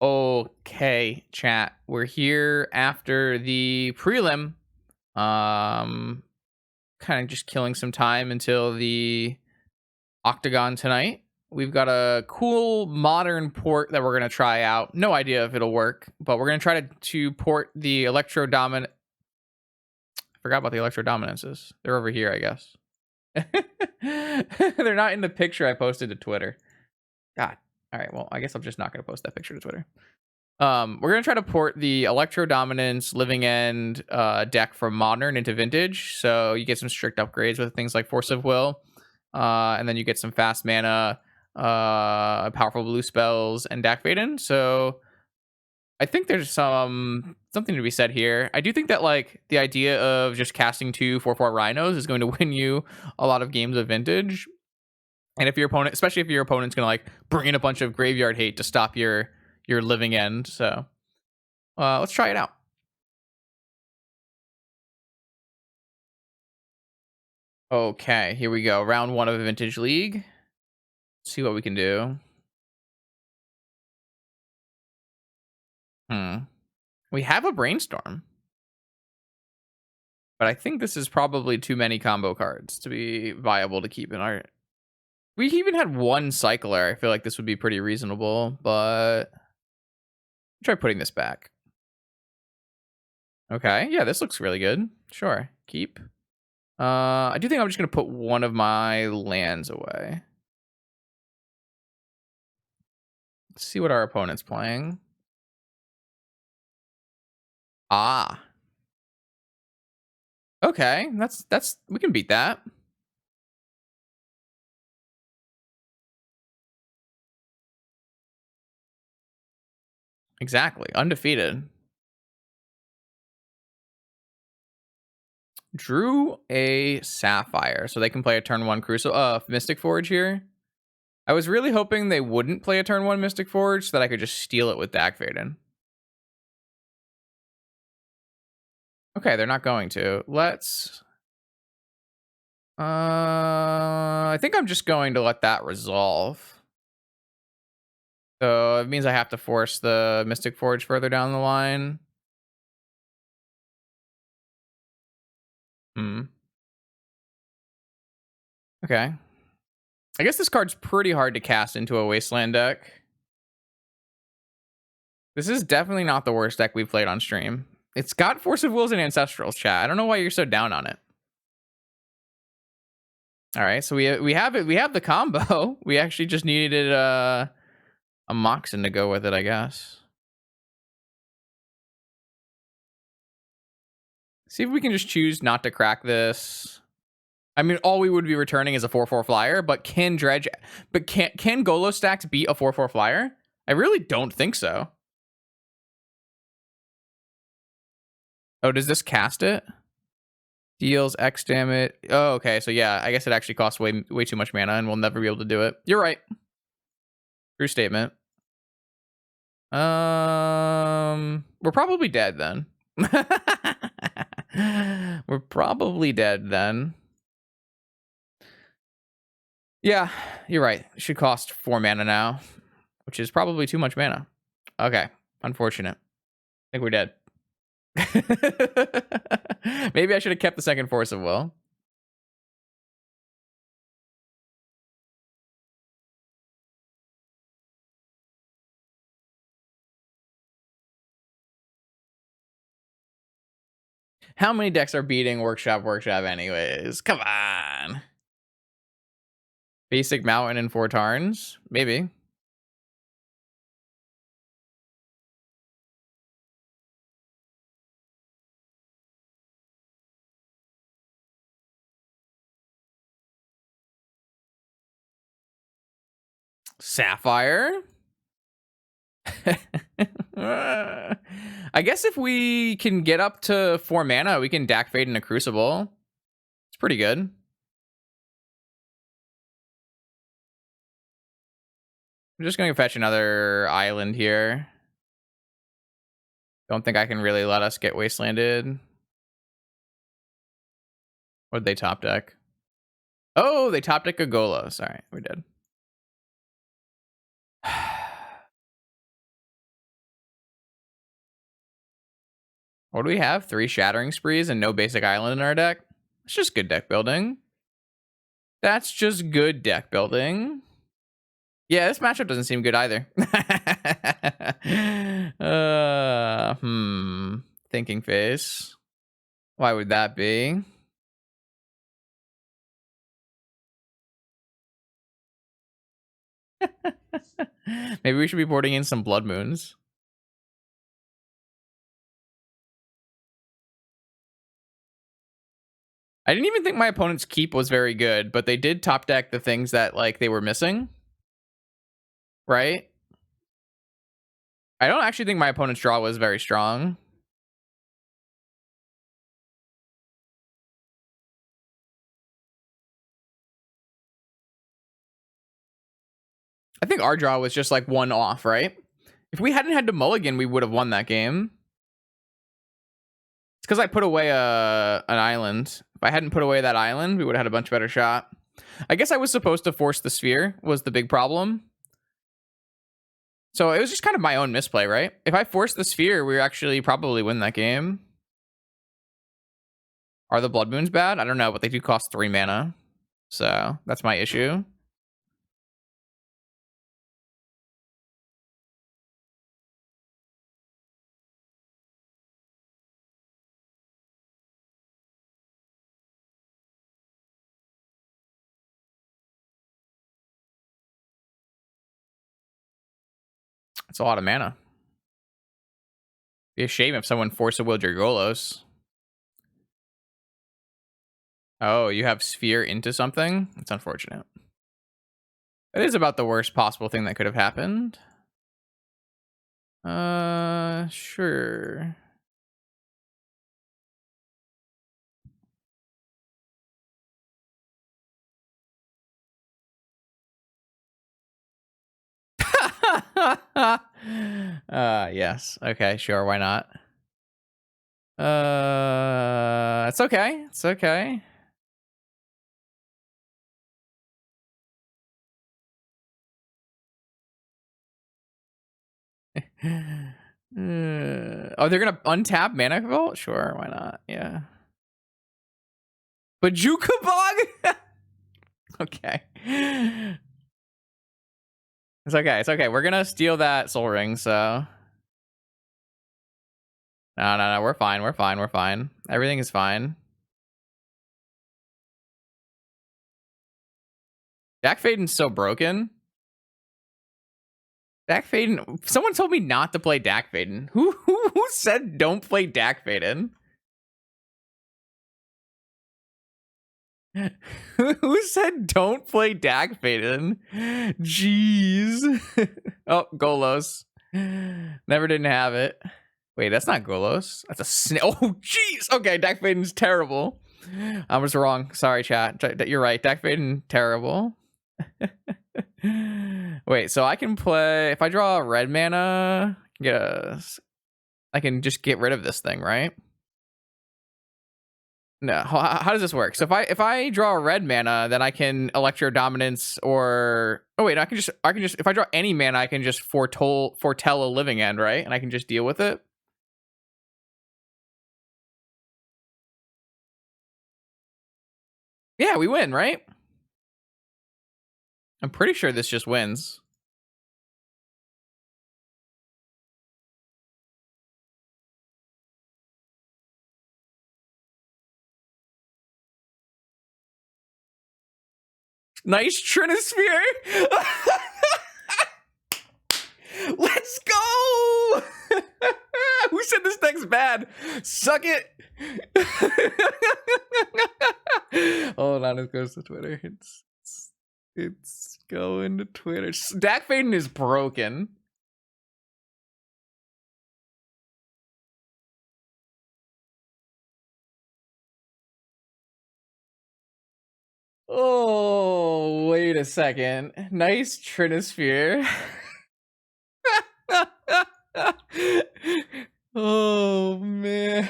Okay, chat. We're here after the prelim. Um, kind of just killing some time until the octagon tonight. We've got a cool modern port that we're gonna try out. No idea if it'll work, but we're gonna try to port the electro dominant. Forgot about the electro dominances. They're over here, I guess. They're not in the picture I posted to Twitter. God. All right. Well, I guess I'm just not gonna post that picture to Twitter. We're gonna try to port the Electro Dominance Living End deck from Modern into Vintage, so you get some strict upgrades with things like Force of Will, and then you get some fast mana, powerful blue spells, and Dak Vaden. So I think there's something to be said here. I do think that like the idea of just casting 2/4/4 rhinos is going to win you a lot of games of Vintage. And if your opponent, especially if your opponent's gonna like bring in a bunch of graveyard hate to stop your living end, so let's try it out. Okay, here we go. Round one of a Vintage League. See what we can do. We have a Brainstorm, but I think this is probably too many combo cards to be viable to keep in our. We even had one Cycler. I feel like this would be pretty reasonable, but try putting this back. Okay, yeah, this looks really good. Sure, keep. I do think I'm just gonna put one of my lands away. Let's see what our opponent's playing. Ah. Okay, that's we can beat that. Exactly. Undefeated. Drew a Sapphire, so they can play a turn one Mystic Forge here. I was really hoping they wouldn't play a turn one Mystic Forge so that I could just steal it with Dak Vaden. Okay, they're not going to. Let's I think I'm just going to let that resolve. So it means I have to force the Mystic Forge further down the line. Okay. I guess this card's pretty hard to cast into a Wasteland deck. This is definitely not the worst deck we've played on stream. It's got Force of Wills and Ancestrals, chat. I don't know why you're so down on it. All right, so we have it. We have the combo. We actually just needed a Moxen to go with it, I guess. See if we can just choose not to crack this. I mean, all we would be returning is a 4/4 flyer, but can Golo stacks beat a 4/4 flyer? I really don't think so. Oh, does this cast it? Deals X damage. Oh, okay. So yeah, I guess it actually costs way too much mana, and we'll never be able to do it. You're right. True statement. We're probably dead then. We're probably dead then. Yeah, you're right. It should cost 4 mana now, which is probably too much mana. Okay, unfortunate. I think we're dead. Maybe I should have kept the second Force of Will. How many decks are beating Workshop anyways? Come on. Basic Mountain and 4 Tarns? Maybe. Sapphire? I guess if we can get up to 4 mana, we can Dak Fade in a Crucible. It's pretty good. I'm just going to fetch another island here. Don't think I can really let us get Wastelanded. What'd they top deck? Oh, they top deck a Golos. All right, we're dead. What do we have? 3 Shattering Sprees and no basic island in our deck? It's just good deck building. That's just good deck building. Yeah, this matchup doesn't seem good either. Thinking face. Why would that be? Maybe we should be boarding in some Blood Moons. I didn't even think my opponent's keep was very good, but they did top deck the things that like they were missing. Right? I don't actually think my opponent's draw was very strong. I think our draw was just like one off, right? If we hadn't had to mulligan, we would have won that game. It's because I put away an island. If I hadn't put away that island, we would have had a much better shot. I guess I was supposed to force the sphere was the big problem. So it was just kind of my own misplay, right? If I forced the sphere, we actually probably win that game. Are the Blood Moons bad? I don't know, but they do cost 3 mana. So that's my issue. It's a lot of mana. Be a shame if someone force a willed your Golos. Oh, you have sphere into something? It's unfortunate. It is about the worst possible thing that could have happened. Sure. Yes. Okay, sure, why not? It's okay. It's okay. Oh, they're gonna untap Mana Vault? Sure, why not? Yeah. But Jukabog? Okay. It's okay. It's okay. We're gonna steal that Soul Ring, so. No. We're fine. We're fine. We're fine. Everything is fine. Jack Faden's so broken. Dak Faden. Someone told me not to play Dak Faden. Who said don't play Dak Faden? Who said don't play Dak Faden? Jeez. Oh, Golos. Never didn't have it. Wait, that's not Golos. That's a Oh, jeez. Okay, Dak Faden's terrible. I was wrong. Sorry, chat. You're right. Dak Faden, terrible. Wait, so I can play if I draw a red mana, I can just get rid of this thing, right? No, how does this work? So if I draw a red mana, then I can Electro Dominance or oh wait, I can just if I draw any mana, I can just foretell a Living End, right? And I can just deal with it. Yeah, we win, right? I'm pretty sure this just wins. Nice Trinisphere. Let's go. Who said this deck's bad? Suck it. Hold on, it goes to Twitter. It's going to Twitter. Dak Faden is broken. Oh, wait a second. Nice Trinisphere. Oh man.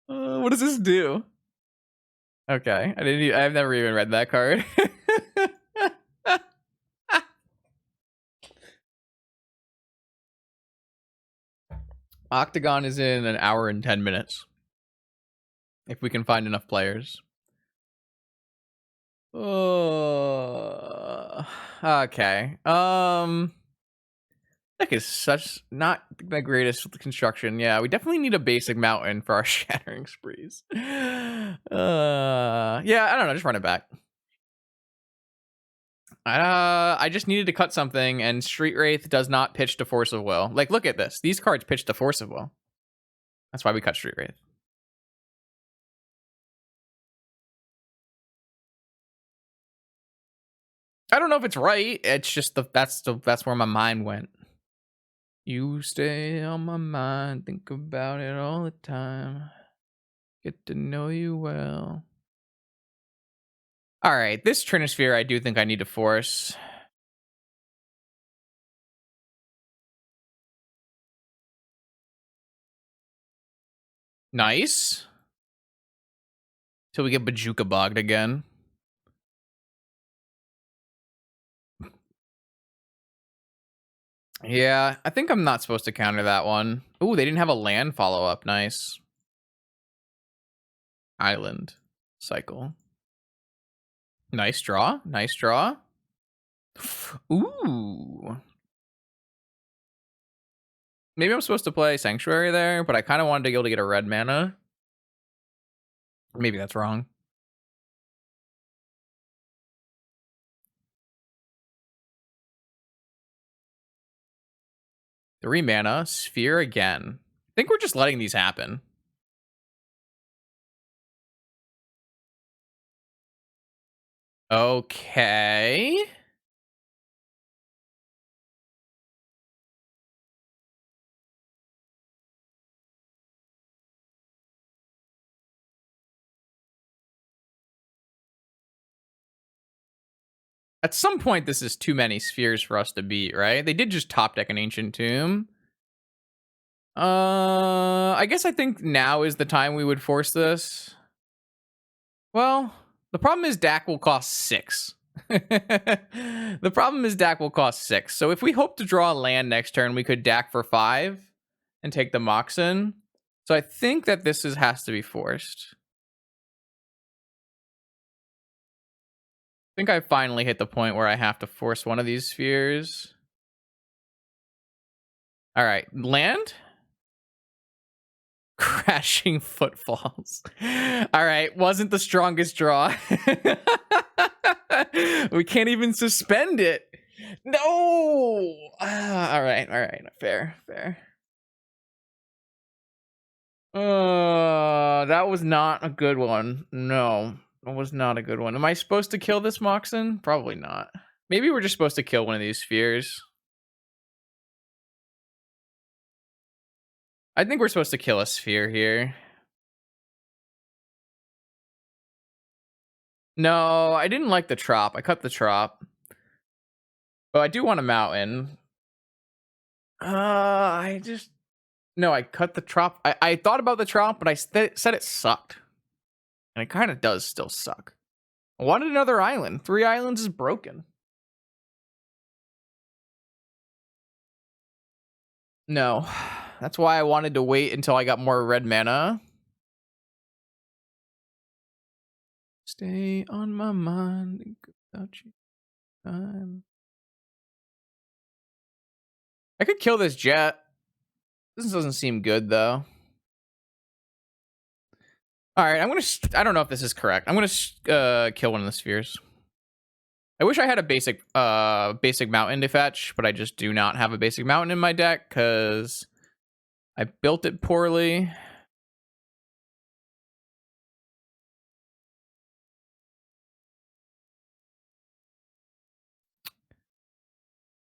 What does this do? Okay, I've never even read that card. Octagon is in an hour and 10 minutes. If we can find enough players. Okay. Deck is such not the greatest construction. Yeah, we definitely need a basic mountain for our shattering sprees. Yeah, I don't know. Just run it back. I just needed to cut something, and Street Wraith does not pitch to Force of Will. Like, look at this. These cards pitch to Force of Will. That's why we cut Street Wraith. I don't know if it's right. It's just that's where my mind went. You stay on my mind, think about it all the time. Get to know you well. All right, this Trinisphere I do think I need to force. Nice. Till we get Bajuka bogged again. Yeah, I think I'm not supposed to counter that one. Ooh, they didn't have a land follow-up. Nice. Island cycle. Nice draw. Nice draw. Ooh. Maybe I'm supposed to play Sanctuary there, but I kind of wanted to be able to get a red mana. Maybe that's wrong. Three mana, Sphere again. I think we're just letting these happen. Okay. At some point, this is too many spheres for us to beat, right? They did just top deck an Ancient Tomb. I guess I think now is the time we would force this. Well, the problem is Dak will cost 6. The problem is Dak will cost 6. So if we hope to draw a land next turn, we could Dak for 5 and take the Moxen. So I think that this has to be forced. I think I finally hit the point where I have to force one of these spheres. All right, land. Crashing footfalls. All right, wasn't the strongest draw. We can't even suspend it. No. All right, fair. That was not a good one. No, it was not a good one. Am I supposed to kill this Moxen? Probably not. Maybe we're just supposed to kill one of these spheres. I think we're supposed to kill a sphere here. No, I didn't like the trop. I cut the trop. But I do want a mountain. No, I cut the trop. I thought about the trop, but I said it sucked. And it kind of does still suck. I wanted another island. 3 islands is broken. No. That's why I wanted to wait until I got more red mana. Stay on my mind. Think about you. I could kill this jet. This doesn't seem good, though. All right, I don't know if this is correct. I'm gonna kill one of the spheres. I wish I had a basic mountain to fetch, but I just do not have a basic mountain in my deck because I built it poorly.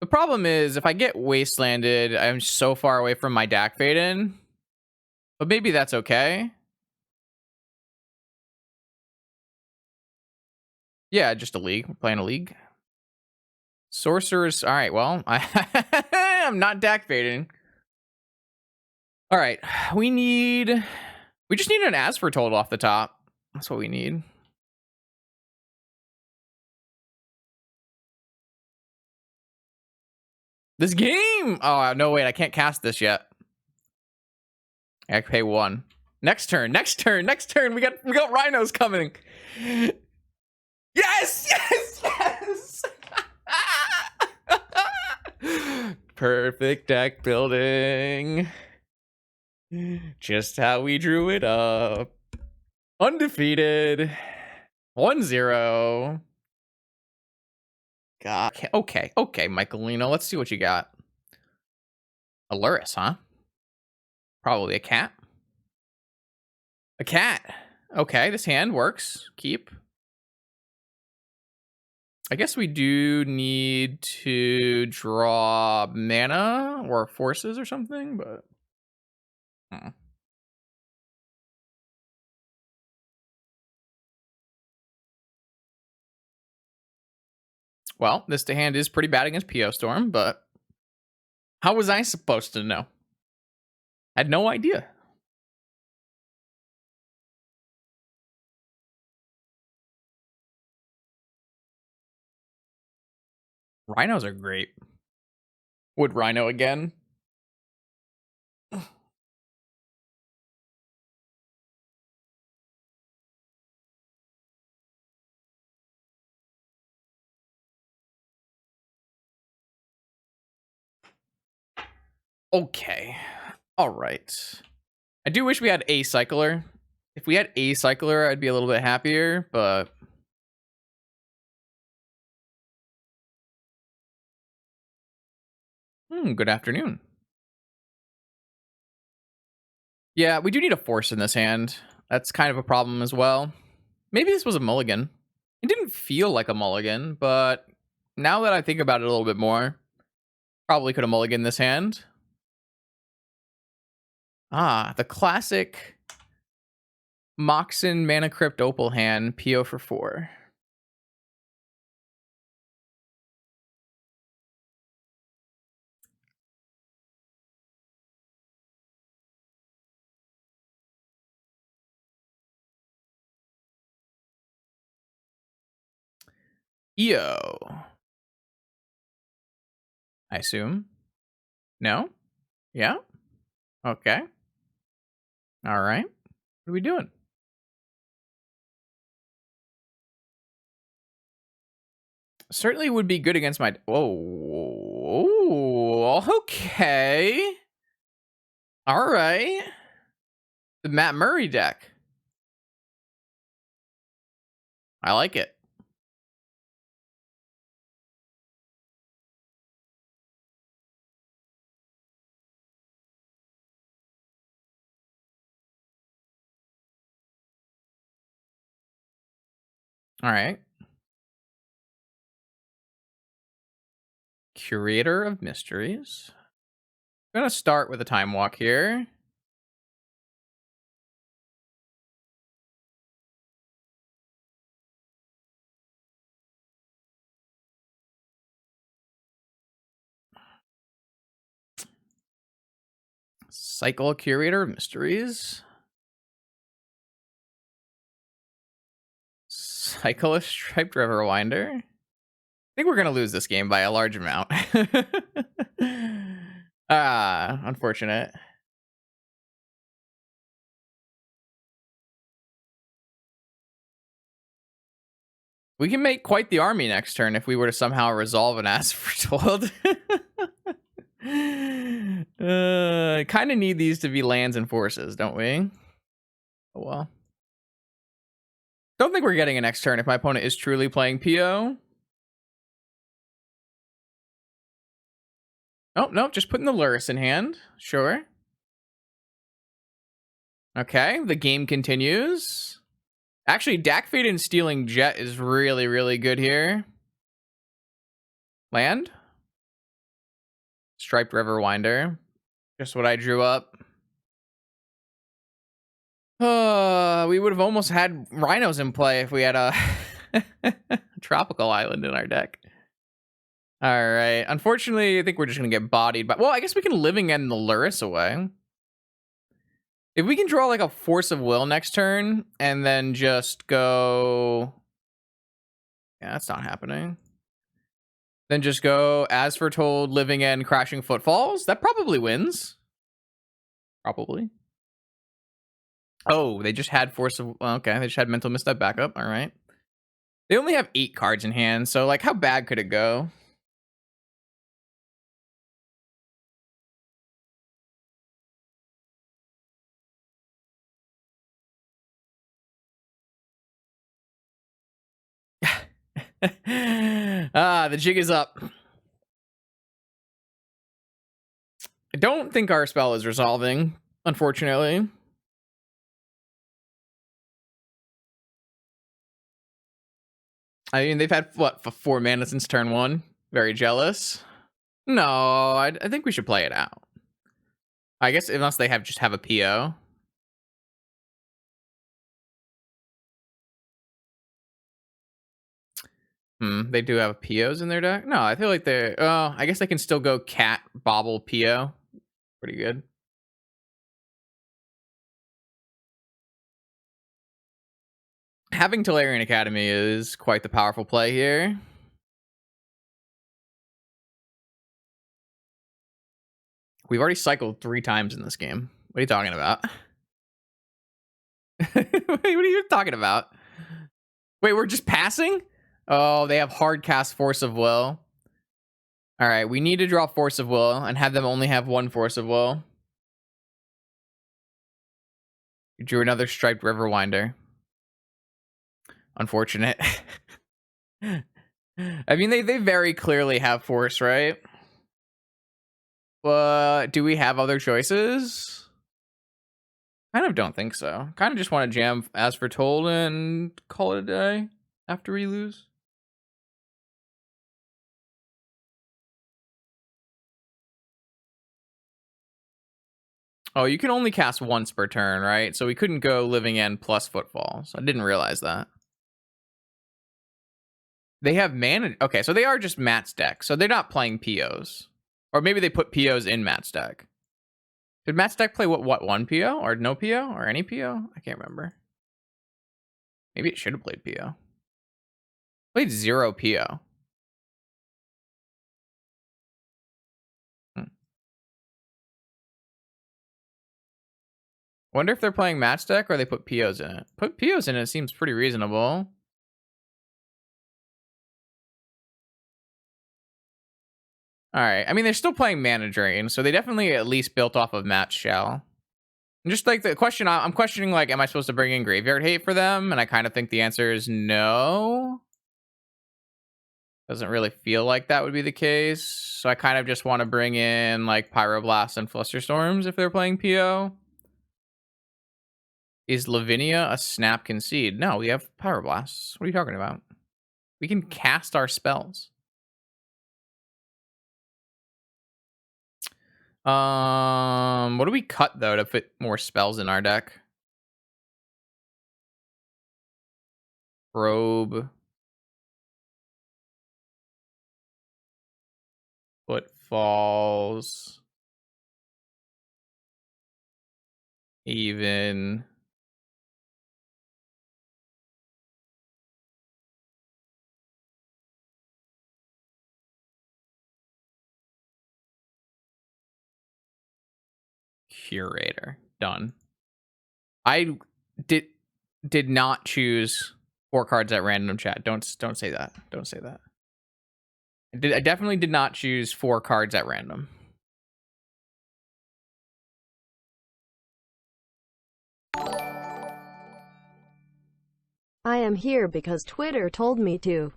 The problem is if I get wastelanded, I'm so far away from my Dak Faden. But maybe that's okay. Yeah, just a league. We're playing a league. Sorcerers. All right, well, I'm not Dak Faden. All right, we just need an Aspertold off the top. That's what we need. This game. Oh, no, wait, I can't cast this yet. I pay 1. Next turn. We got rhinos coming. Yes. Perfect deck building. Just how we drew it up. Undefeated. 1-0. God. Okay, Michaelino. Let's see what you got. A Luris, huh? Probably a cat. A cat. Okay, this hand works. Keep. I guess we do need to draw mana or forces or something, but... Well, this hand is pretty bad against PO Storm, but how was I supposed to know? I had no idea. Rhinos are great. Would Rhino again? Okay. All right. I do wish we had a cycler. If we had a cycler, I'd be a little bit happier, but... Good afternoon. Yeah, we do need a force in this hand. That's kind of a problem as well. Maybe this was a mulligan. It didn't feel like a mulligan, but now that I think about it a little bit more, probably could have mulliganed this hand. Ah, the classic Moxen Mana Crypt Opal hand, PO for 4. EO. I assume. No? Yeah? Okay. All right. What are we doing? Certainly would be good against my... Whoa. Okay. All right. The Matt Murray deck. I like it. All right. Curator of Mysteries. I'm going to start with a Time Walk here. Cycle Curator of Mysteries. Cycle a Striped Riverwinder. I think we're going to lose this game by a large amount. Unfortunate. We can make quite the army next turn if we were to somehow resolve an As Foretold. Kind of need these to be lands and forces, don't we? Oh well. Don't think we're getting a next turn if my opponent is truly playing PO. Oh, no, just putting the Luris in hand. Sure. Okay, the game continues. Actually, Dakfade and Stealing Jet is really, really good here. Land. Striped Riverwinder. Just what I drew up. We would have almost had Rhinos in play if we had a Tropical Island in our deck. All right. Unfortunately, I think we're just going to get bodied. But well, I guess we can Living End the Luris away. If we can draw like a Force of Will next turn and then just go... Yeah, that's not happening. Then just go As Foretold, Living End, Crashing Footfalls. That probably wins. Probably. Oh, they just had Force of... Okay, they just had Mental Misstep backup. All right. They only have 8 cards in hand, so, like, how bad could it go? The jig is up. I don't think our spell is resolving, unfortunately. I mean, they've had, what, 4 mana since turn 1? Very jealous. No, I think we should play it out. I guess unless they just have a PO. They do have POs in their deck? No, I feel like they're... Oh, I guess they can still go cat, bobble, PO. Pretty good. Having Tolarian Academy is quite the powerful play here. We've already cycled 3 times in this game. What are you talking about? What are you talking about? Wait, we're just passing? Oh, they have hard cast Force of Will. All right, we need to draw Force of Will and have them only have 1 Force of Will. You drew another Striped Riverwinder. Unfortunate. I mean, they very clearly have Force, right? Do we have other choices? Kind of don't think so. Kind of just want to jam As Foretold and call it a day after we lose. Oh, you can only cast once per turn, right? So we couldn't go Living End plus Footfalls. I didn't realize that. They have mana. Okay, so they are just Matt's deck. So they're not playing POs. Or maybe they put POs in Matt's deck. Did Matt's deck play what 1 PO? Or no PO? Or any PO? I can't remember. Maybe it should have played PO. Played 0 PO. Wonder if they're playing Matt's deck or they put POs in it. Put POs in it seems pretty reasonable. All right. I mean, they're still playing Mana Drain, so they definitely at least built off of Matt's shell. And just like the question, I'm questioning, like, am I supposed to bring in Graveyard Hate for them? And I kind of think the answer is no. Doesn't really feel like that would be the case. So I kind of just want to bring in, like, Pyroblast and Flusterstorms if they're playing PO. Is Lavinia a snap concede? No, we have Pyroblasts. What are you talking about? We can cast our spells. What do we cut though to fit more spells in our deck? Probe. Footfalls. Even. Curator. Done. I did not choose 4 cards at random, chat. Don't say that. Don't say that. I definitely did not choose 4 cards at random. I am here because Twitter told me to.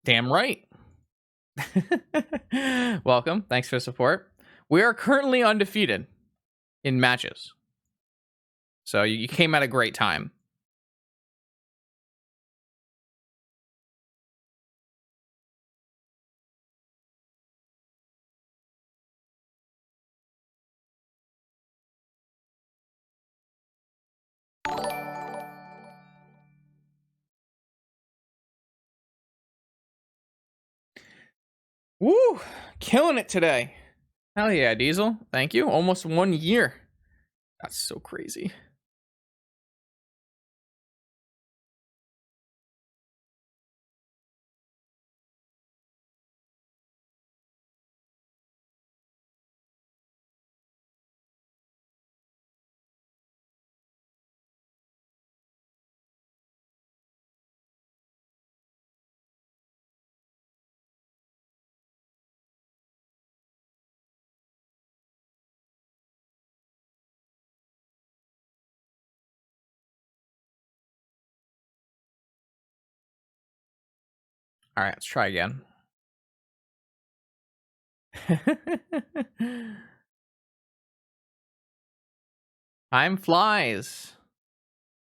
Damn right. Welcome. Thanks for the support. We are currently undefeated in matches. So you came at a great time. Woo! Killing it today. Hell yeah, Diesel. Thank you. Almost 1 year. That's so crazy. All right, let's try again. Time flies.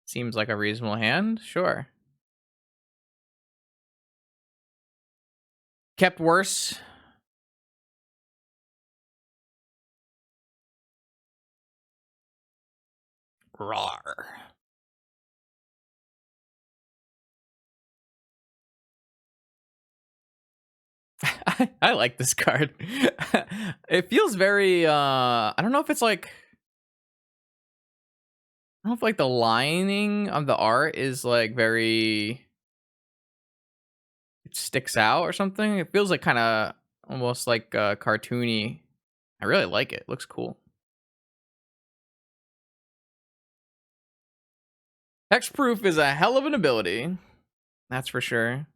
Seems like a reasonable hand. Sure. Kept worse. Rawr. I like this card. It feels very I don't know if it's like I don't know if like the lining of the art is like very it sticks out or something. It feels like kind of almost like cartoony. I really like it. Looks cool. Hexproof is a hell of an ability. That's for sure.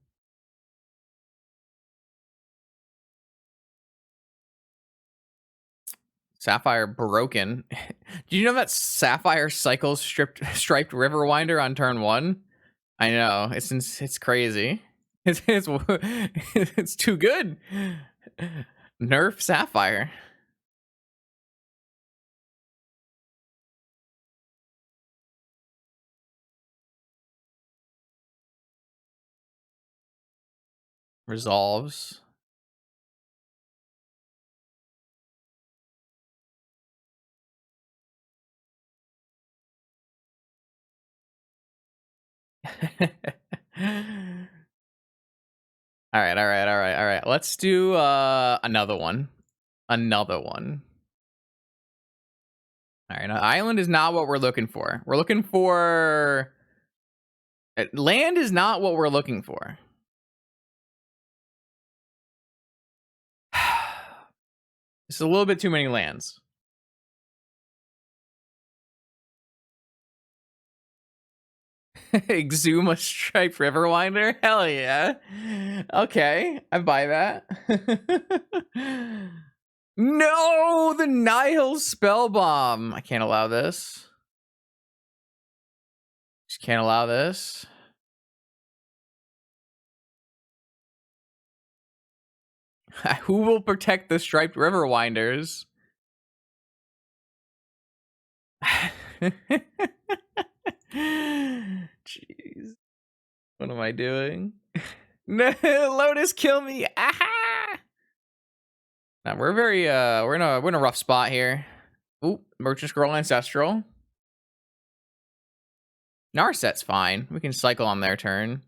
Sapphire broken. Do you know that Sapphire cycles striped Riverwinder on turn 1? I know. It's crazy. It's it's too good. Nerf Sapphire. Resolves. All right. Let's do another one. Another one. All right, island is not what we're looking for. We're looking for land is not what we're looking for. It's a little bit too many lands. Exuma Striped Riverwinder? Hell yeah. Okay, I buy that. No, the Nihil Spellbomb. I can't allow this. Just can't allow this. Who will protect the Striped Riverwinders? Jeez. What am I doing? No, Lotus, kill me. Aha! Now we're very we're in a rough spot here. Ooh, Merchant Scroll Ancestral. Narset's fine. We can cycle on their turn.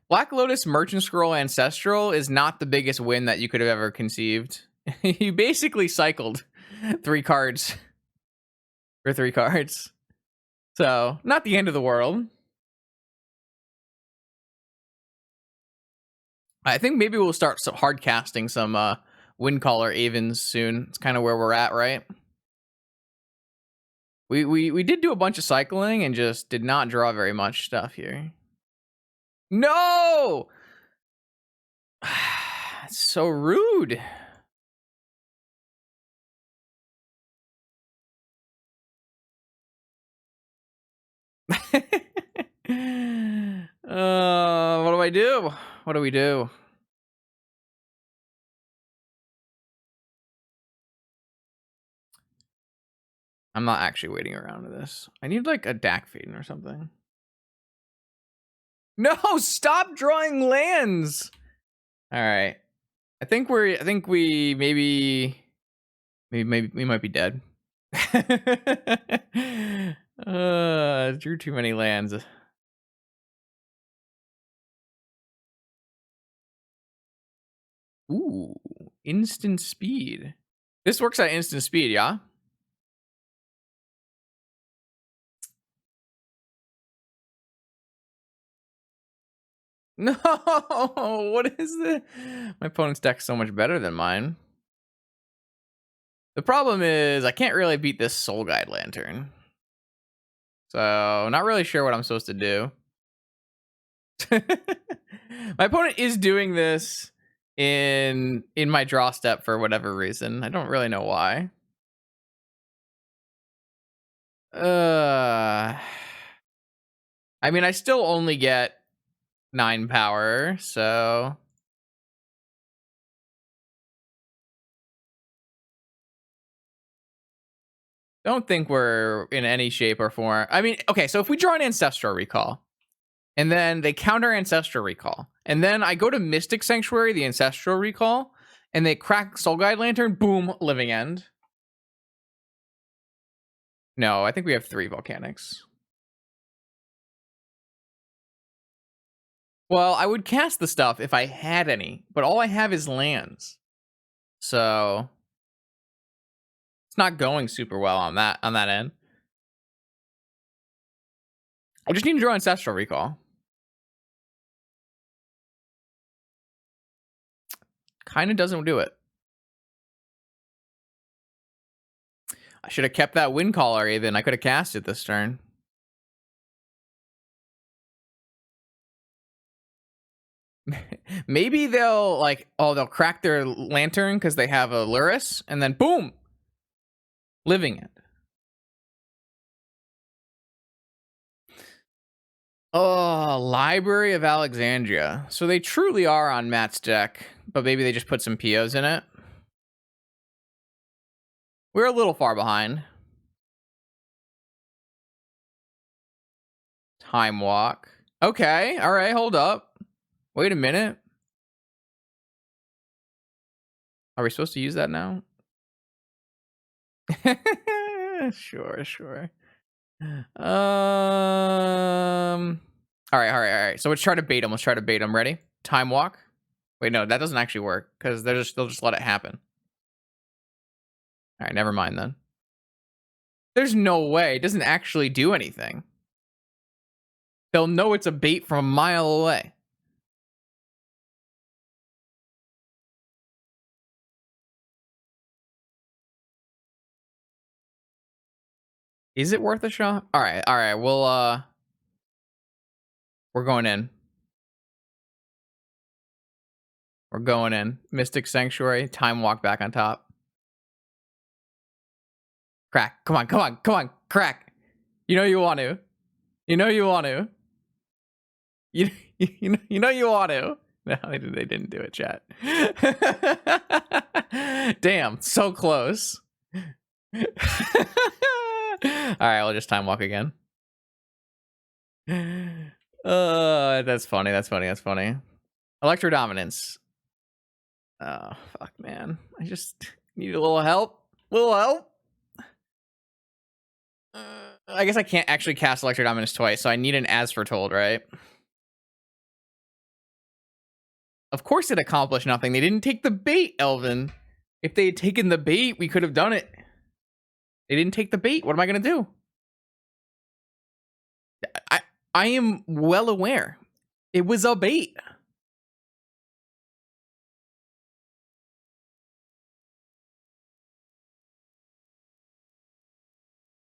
Black Lotus Merchant Scroll Ancestral is not the biggest win that you could have ever conceived. You basically cycled 3 cards for 3 cards. So, not the end of the world. I think maybe we'll start hard casting some Windcaller Avens soon. It's kind of where we're at, right? We did do a bunch of cycling and just did not draw very much stuff here. No! It's so rude. What do I do? What do we do? I'm not actually waiting around to this. I need like a Dak Faden or something. No, stop drawing lands. All right. I think we maybe we might be dead. Drew too many lands. Ooh, instant speed. This works at instant speed, yeah? No, what is this? My opponent's deck's so much better than mine. The problem is I can't really beat this Soul Guide Lantern. So, not really sure what I'm supposed to do. My opponent is doing this in my draw step for whatever reason. I don't really know why. I mean, I still only get 9 power, so don't think we're in any shape or form. I mean, okay, so if we draw an Ancestral Recall, and then they counter Ancestral Recall, and then I go to Mystic Sanctuary, the Ancestral Recall, and they crack Soul Guide Lantern, boom, Living End. No, I think we have 3 Volcanics. Well, I would cast the stuff if I had any, but all I have is lands. So it's not going super well on that end. I just need to draw Ancestral Recall. Kind of doesn't do it. I should have kept that Wind Caller even. I could have cast it this turn. Maybe they'll they'll crack their lantern because they have a Luris, and then boom, Living End. Oh, Library of Alexandria. So they truly are on Matt's deck, but maybe they just put some POs in it. We're a little far behind. Time Walk. Okay, all right, hold up. Wait a minute. Are we supposed to use that now? Sure. All right. So let's try to bait them. Ready? Time Walk. Wait, no, that doesn't actually work because they'll just let it happen. All right, never mind then. There's no way. It doesn't actually do anything. They'll know it's a bait from a mile away. Is it worth a shot? All right. We're going in. We're going in. Mystic Sanctuary. Time Walk back on top. Crack. Come on. Crack. You know you want to. You know you want to. You know you want to. No, they didn't do it, chat. Damn, so close. All right, I'll just Time Walk again. That's funny. Electro Dominance. Oh, fuck, man. I just need a little help. I guess I can't actually cast Electro Dominance twice, so I need an As Foretold, right? Of course it accomplished nothing. They didn't take the bait, Elvin. If they had taken the bait, we could have done it. They didn't take the bait. What am I going to do? I am well aware. It was a bait.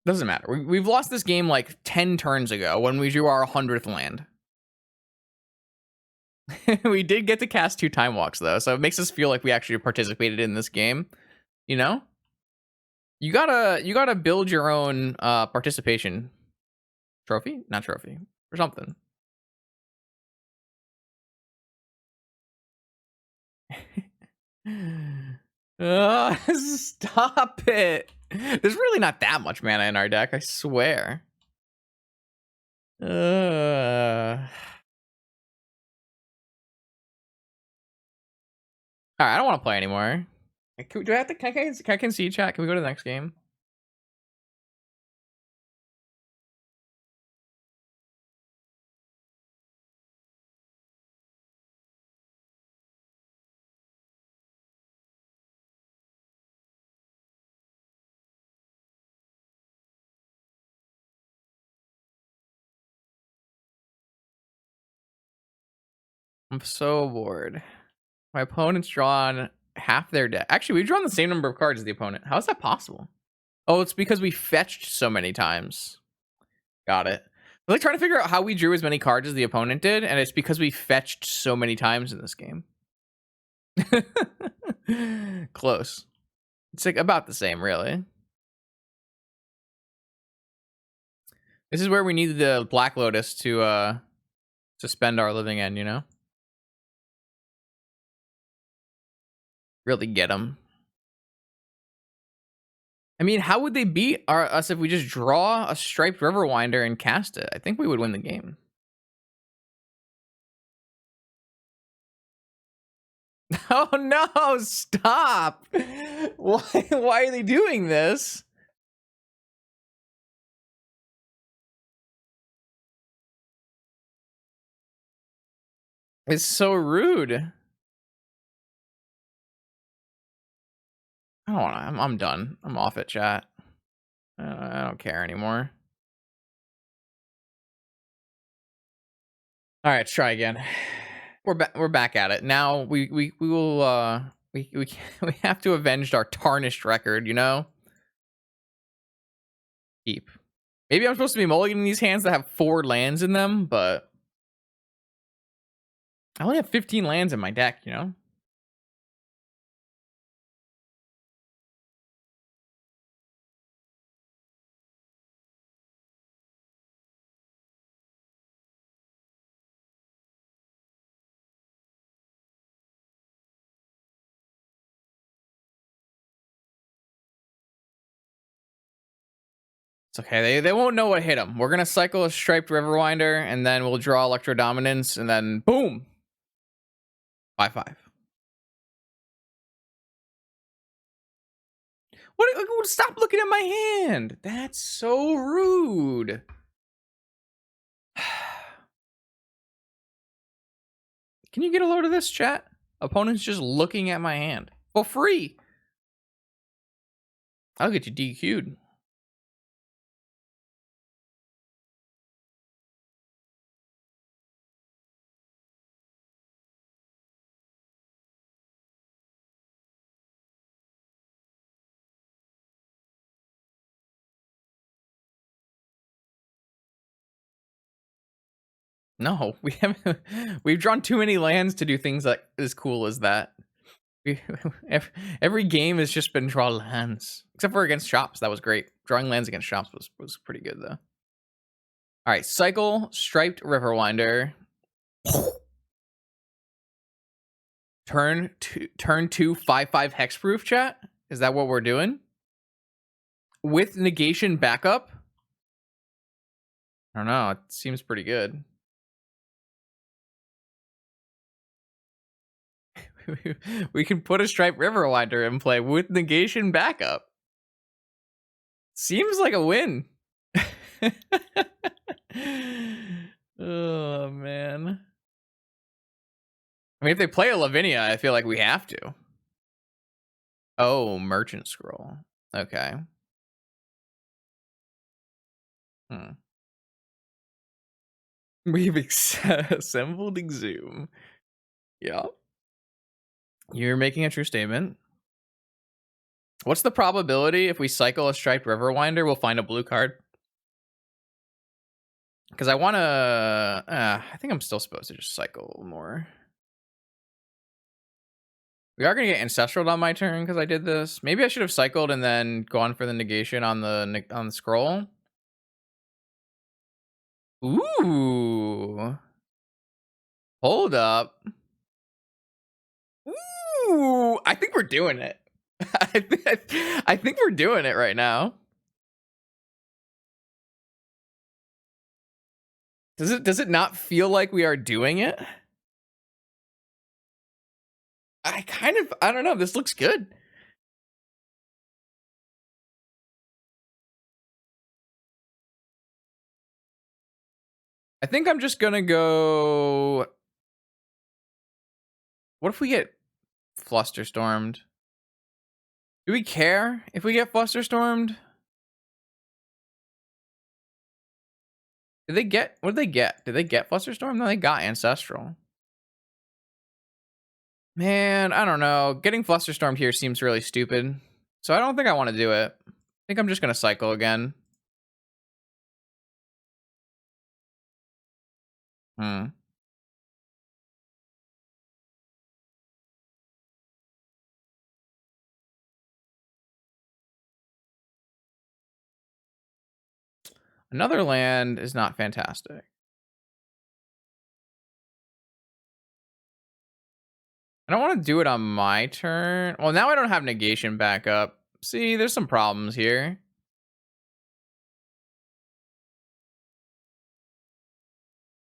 Doesn't matter. We've lost this game like 10 turns ago when we drew our 100th land. We did get to cast 2 Time Walks, though, so it makes us feel like we actually participated in this game. You know? You gotta build your own participation trophy? Not trophy. Or something. Stop it. There's really not that much mana in our deck, I swear. Alright, I don't want to play anymore. Do I have to? Can I concede, chat? Can we go to the next game? I'm so bored. My opponent's drawn half their deck. Actually, we've drawn the same number of cards as the opponent. How is that possible? Oh, it's because we fetched so many times. Got it. I'm like trying to figure out how we drew as many cards as the opponent did, and it's because we fetched so many times in this game. Close. It's like about the same, really. This is where we need the Black Lotus to suspend our living end, you know? Really get them. I mean, how would they beat us if we just draw a striped Riverwinder and cast it? I think we would win the game. Oh no, stop! Why are they doing this? It's so rude. I don't wanna, I'm done. I'm off it, chat. I don't care anymore. All right, let's try again. We're back at it. Now we will we we have to avenge our tarnished record, you know? Keep. Maybe I'm supposed to be mulliganing these hands that have 4 lands in them, but I only have 15 lands in my deck, you know? It's okay. They won't know what hit them. We're gonna cycle a striped Riverwinder, and then we'll draw Electro Dominance, and then boom, 5/5. What? Stop looking at my hand. That's so rude. Can you get a load of this, chat? Opponent's just looking at my hand for free. I'll get you DQ'd. No, we haven't. We've drawn too many lands to do things like as cool as that. We, every game has just been draw lands, except for against shops. That was great. Drawing lands against shops was pretty good though. All right, cycle striped Riverwinder. Turn 2 5/5 hexproof, chat. Is that what we're doing? With negation backup? I don't know. It seems pretty good. We can put a striped Riverwinder in play with negation backup. Seems like a win. Oh man. I mean, if they play a Lavinia, I feel like we have to. Oh, Merchant Scroll. Okay. We've assembled Exhume. Yeah. You're making a true statement. What's the probability if we cycle a striped Riverwinder, we'll find a blue card? Because I want to... I think I'm still supposed to just cycle more. We are going to get Ancestral on my turn because I did this. Maybe I should have cycled and then gone for the negation on the scroll. Ooh. Hold up. Ooh. I think we're doing it. I think we're doing it right now. Does it not feel like we are doing it? I don't know. This looks good. I think I'm just gonna go. What if we get Flusterstormed? Do we care if we get Flusterstormed? Did they get, what did they get? Did they get Flusterstorm? No, they got Ancestral. Man, I don't know. Getting Flusterstormed here seems really stupid. So I don't think I want to do it. I think I'm just gonna cycle again. Another land is not fantastic. I don't want to do it on my turn. Well, now I don't have negation backup. See, there's some problems here.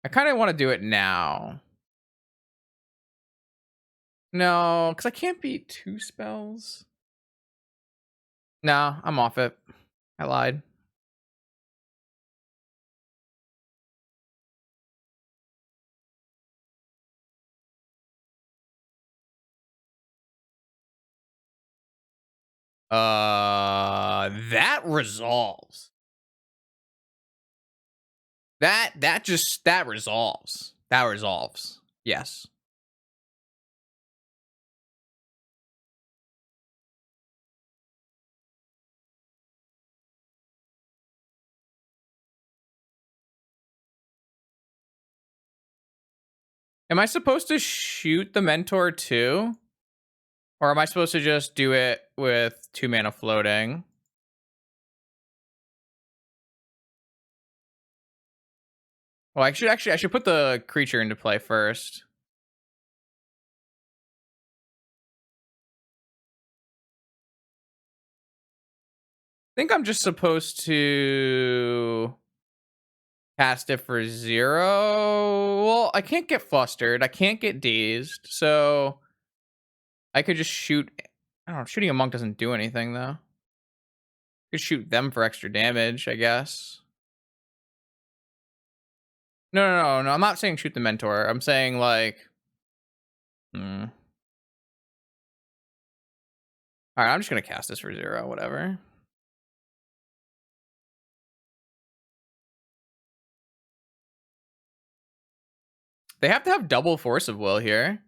I kind of want to do it now. No, because I can't beat 2 spells. No, I'm off it. I lied. That resolves. That resolves. That resolves. Yes. Am I supposed to shoot the mentor too? Or am I supposed to just do it with 2 mana floating? Well, I should put the creature into play first. I think I'm just supposed to cast it for 0. Well, I can't get flustered. I can't get dazed. So I could just shoot. I don't know. Shooting a monk doesn't do anything, though. Could shoot them for extra damage, I guess. No. I'm not saying shoot the mentor. I'm saying, like. Hmm. All right, I'm just going to cast this for 0, whatever. They have to have double force of will here.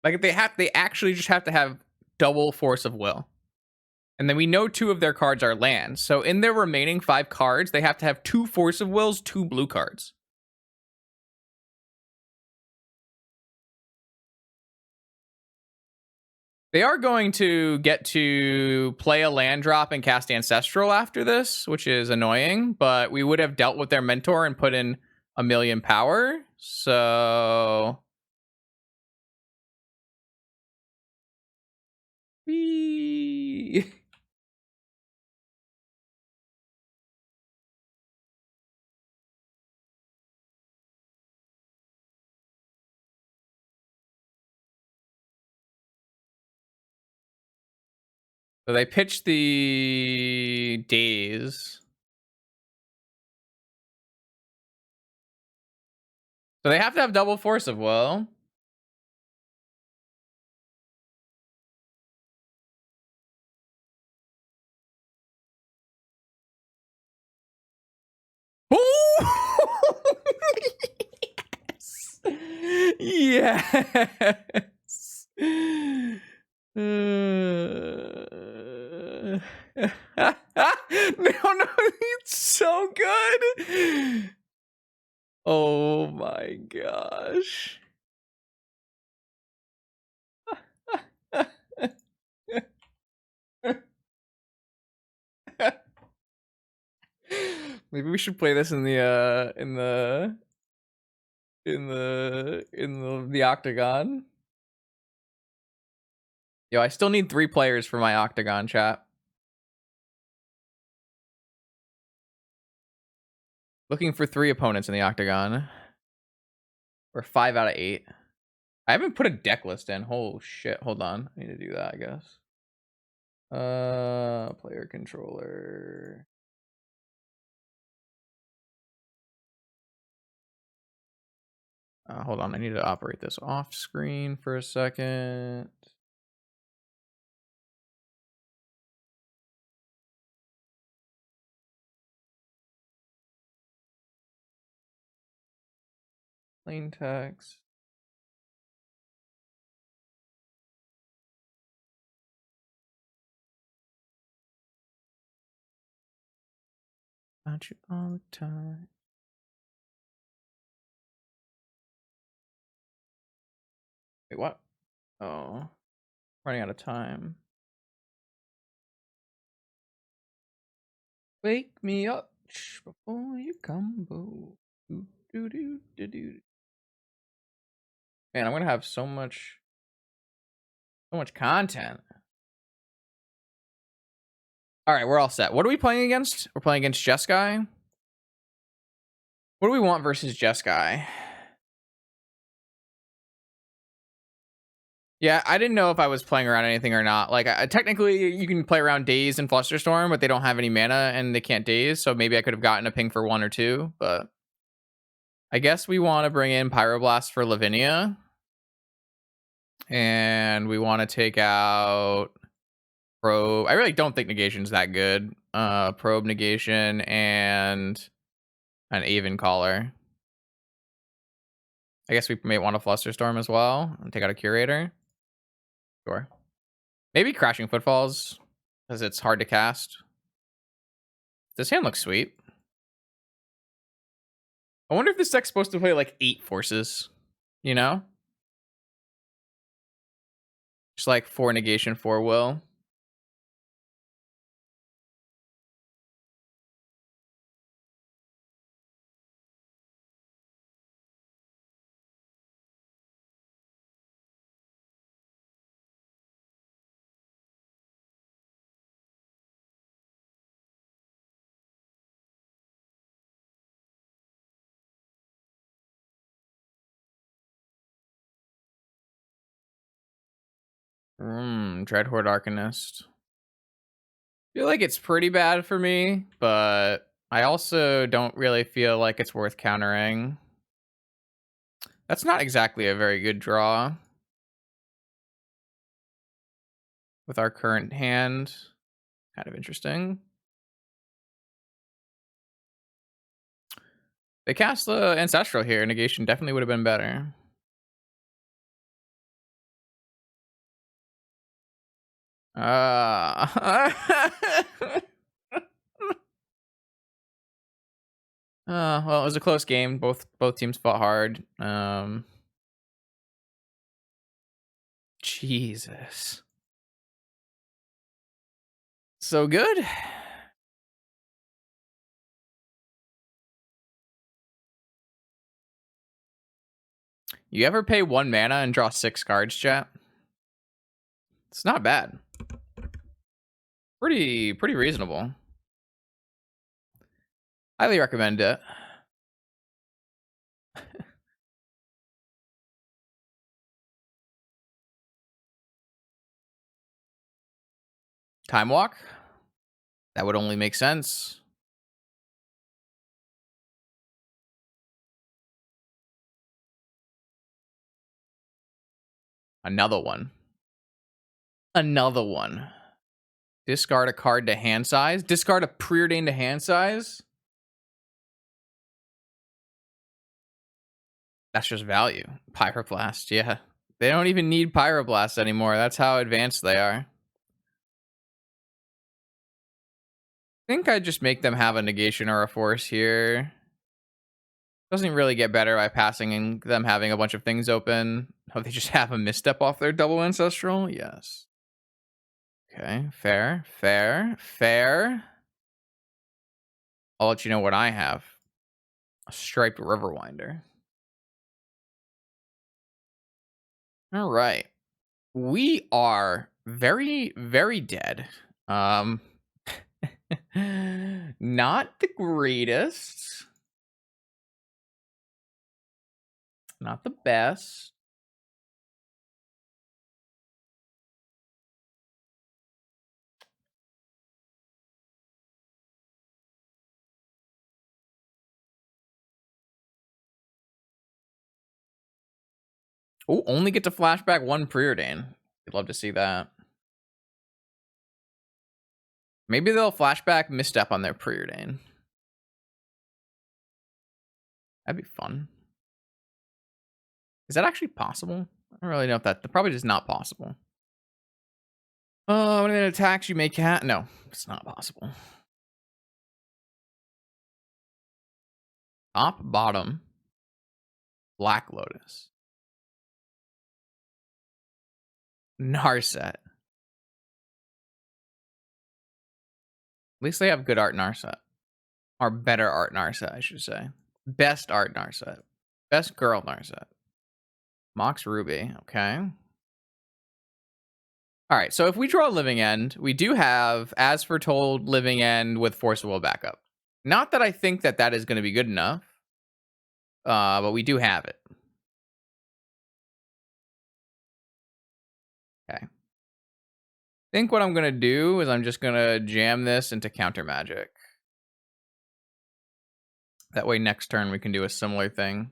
Like, they actually just have to have double force of will. And then we know 2 of their cards are lands. So in their remaining 5 cards, they have to have 2 force of wills, 2 blue cards. They are going to get to play a land drop and cast Ancestral after this, which is annoying, but we would have dealt with their mentor and put in a million power. So Whee! So they pitched the days. So they have to have double force of will. Yes. Yes. No, it's so good. Oh my gosh. Maybe we should play this in the octagon. Yo, I still need 3 players for my octagon, chat. Looking for 3 opponents in the octagon. Or 5 out of 8. I haven't put a deck list in. Oh shit. Hold on. I need to do that, I guess. Player controller. Hold on. I need to operate this off screen for a second. Plain text. About you all the time. Wait, what? Oh, running out of time. Wake me up before you come home. Man, I'm gonna have so much content. All right, we're all set. What are we playing against? We're playing against Jeskai. What do we want versus Jeskai? Yeah, I didn't know if I was playing around anything or not. Like, technically, you can play around Daze and Flusterstorm, but they don't have any mana and they can't Daze. So maybe I could have gotten a ping for 1 or 2. But I guess we want to bring in Pyroblast for Lavinia. And we want to take out Probe. I really don't think Negation's that good. Probe, Negation, and an Aven Caller. I guess we may want a Flusterstorm as well. And take out a Curator. Sure. Maybe Crashing Footfalls, because it's hard to cast. This hand looks sweet. I wonder if this deck's supposed to play like 8 forces, you know? Just like 4 negation, 4 will. Dreadhorde Arcanist. I feel like it's pretty bad for me, but I also don't really feel like it's worth countering. That's not exactly a very good draw with our current hand. Kind of interesting. They cast the Ancestral here. Negation definitely would have been better. Well, it was a close game. Both teams fought hard. Jesus. So good. You ever pay 1 mana and draw 6 cards, chat? It's not bad. Pretty reasonable. Highly recommend it. Time Walk? That would only make sense. Another one. Another one. Discard a card to hand size. Discard a Preordain to hand size. That's just value. Pyroblast, yeah. They don't even need Pyroblast anymore. That's how advanced they are. I think I just make them have a negation or a force here. Doesn't really get better by passing and them having a bunch of things open. Oh, they just have a misstep off their double ancestral? Yes. Okay, fair. I'll let you know what I have. A striped Riverwinder. All right. We are very dead. Not the greatest. Not the best. Oh, only get to flashback 1 Preordain. I'd love to see that. Maybe they'll flashback misstep on their Preordain. That'd be fun. Is that actually possible? I don't really know if that probably just not possible. When it attacks, you may cat. No, it's not possible. Top, bottom, Black Lotus, Narset. At least they have good art Narset. Or better art Narset, I should say. Best art Narset. Best girl Narset. Mox Ruby. Okay. All right. So if we draw Living End, we do have As Foretold Living End with Force of Will backup. Not that I think that that is going to be good enough, but we do have it. Okay. I think what I'm going to do is I'm just going to jam this into Counter Magic. That way next turn we can do a similar thing.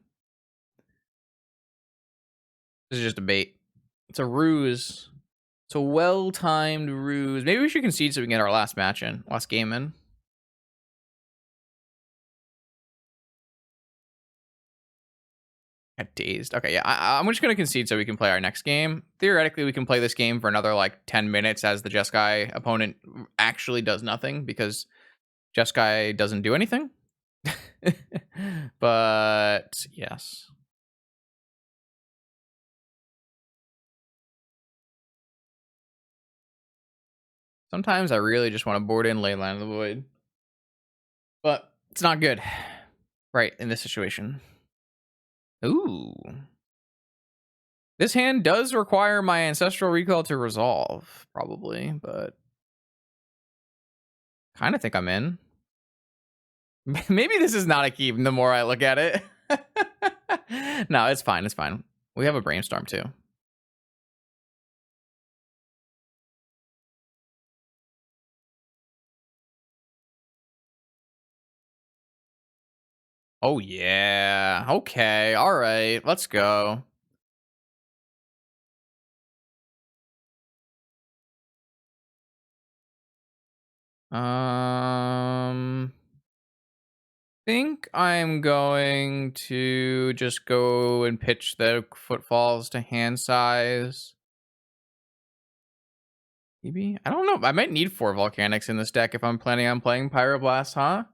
This is just a bait. It's a ruse. It's a well-timed ruse. Maybe we should concede so we can get our last match in. Last game in. Got dazed. Okay, yeah. I'm just going to concede so we can play our next game. Theoretically, we can play this game for another, like, 10 minutes as the Jeskai opponent actually does nothing because Jeskai doesn't do anything. But, yes. Sometimes I really just want to board in Leyline of the Void. But it's not good. Right, in this situation. Ooh. This hand does require my Ancestral Recall to resolve, probably, but kind of think I'm in. Maybe this is not a keep the more I look at it. No, it's fine. It's fine. We have a Brainstorm too. Oh, yeah. Okay. All right. Let's go. Think I'm going to just go and pitch the footfalls to hand size. Maybe? I don't know. I might need 4 Volcanics in this deck if I'm planning on playing Pyroblast, huh?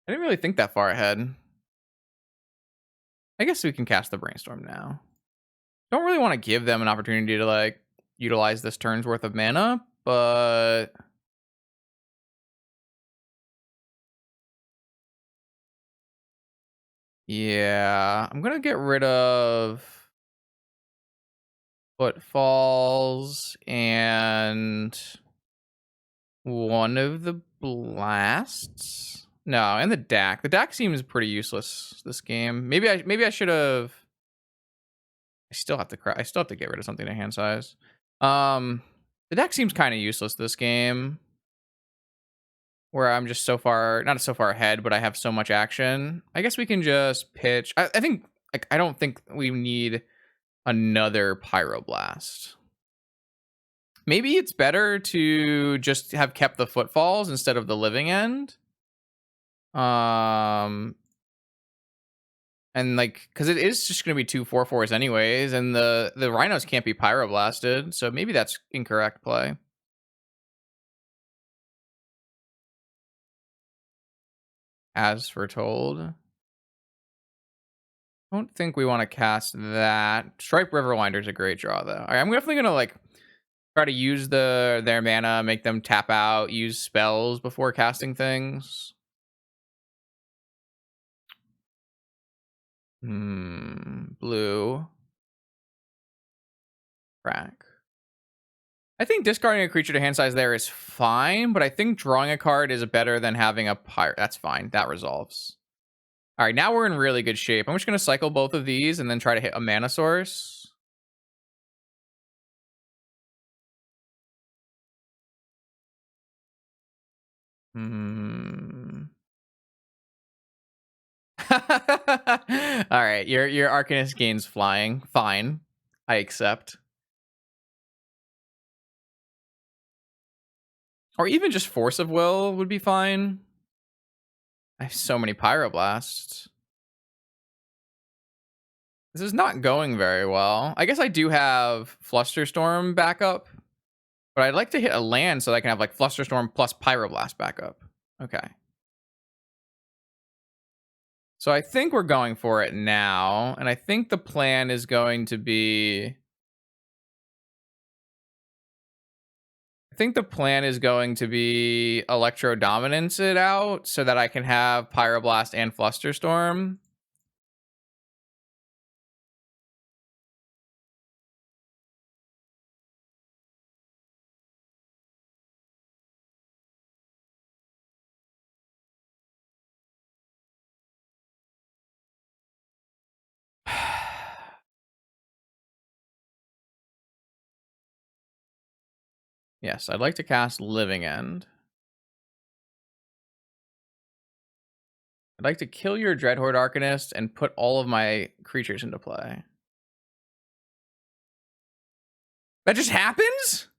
I didn't really think that far ahead. I guess we can cast the Brainstorm now. Don't really want to give them an opportunity to, like, utilize this turn's worth of mana, but... yeah, I'm gonna get rid of Footfalls and one of the blasts. No, and the DAC. The DAC seems pretty useless this game. Maybe I should have. I still have to I still have to get rid of something to hand size. The deck seems kind of useless this game. Where I'm just so far, not so far ahead, but I have so much action. I guess we can just pitch. I think, like, I don't think we need another Pyroblast. Maybe it's better to just have kept the Footfalls instead of the Living End. And like, because it is just going to be 2 4/4s anyways, and the Rhinos can't be Pyroblasted, so maybe that's incorrect play. As Foretold. I don't think we want to cast that. Stripe Riverwinder is a great draw, though. All right, I'm definitely going to, like, try to use their mana, make them tap out, use spells before casting things. Blue. Crack. I think discarding a creature to hand size there is fine, but I think drawing a card is better than having a pirate. That's fine. That resolves. All right, now we're in really good shape. I'm just going to cycle both of these and then try to hit a mana source. All right, your Arcanist gains flying. Fine. I accept. Or even just Force of Will would be fine. I have so many Pyroblasts. This is not going very well. I guess I do have Flusterstorm backup, but I'd like to hit a land so that I can have, like, Flusterstorm plus Pyroblast backup. Okay. So I think we're going for it now, and I think the plan is going to be Electro Dominance it out so that I can have Pyroblast and Flusterstorm. Yes, I'd like to cast Living End. I'd like to kill your Dreadhorde Arcanist and put all of my creatures into play. That just happens?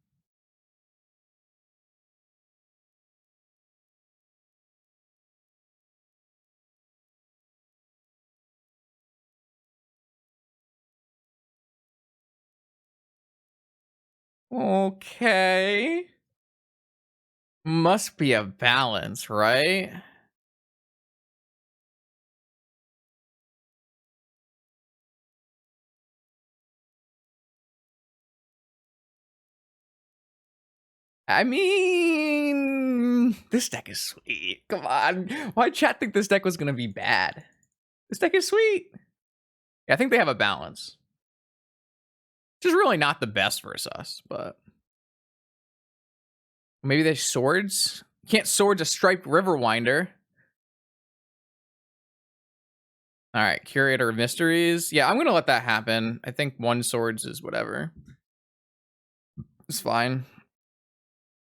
Okay. Must be a balance, right? I mean, this deck is sweet. Come on. Why chat think this deck was going to be bad? This deck is sweet. Yeah, I think they have a balance. Which is really not the best versus us, but maybe they swords? Can't swords a striped Riverwinder. All right, Curator of Mysteries. Yeah, I'm going to let that happen. I think one swords is whatever. It's fine.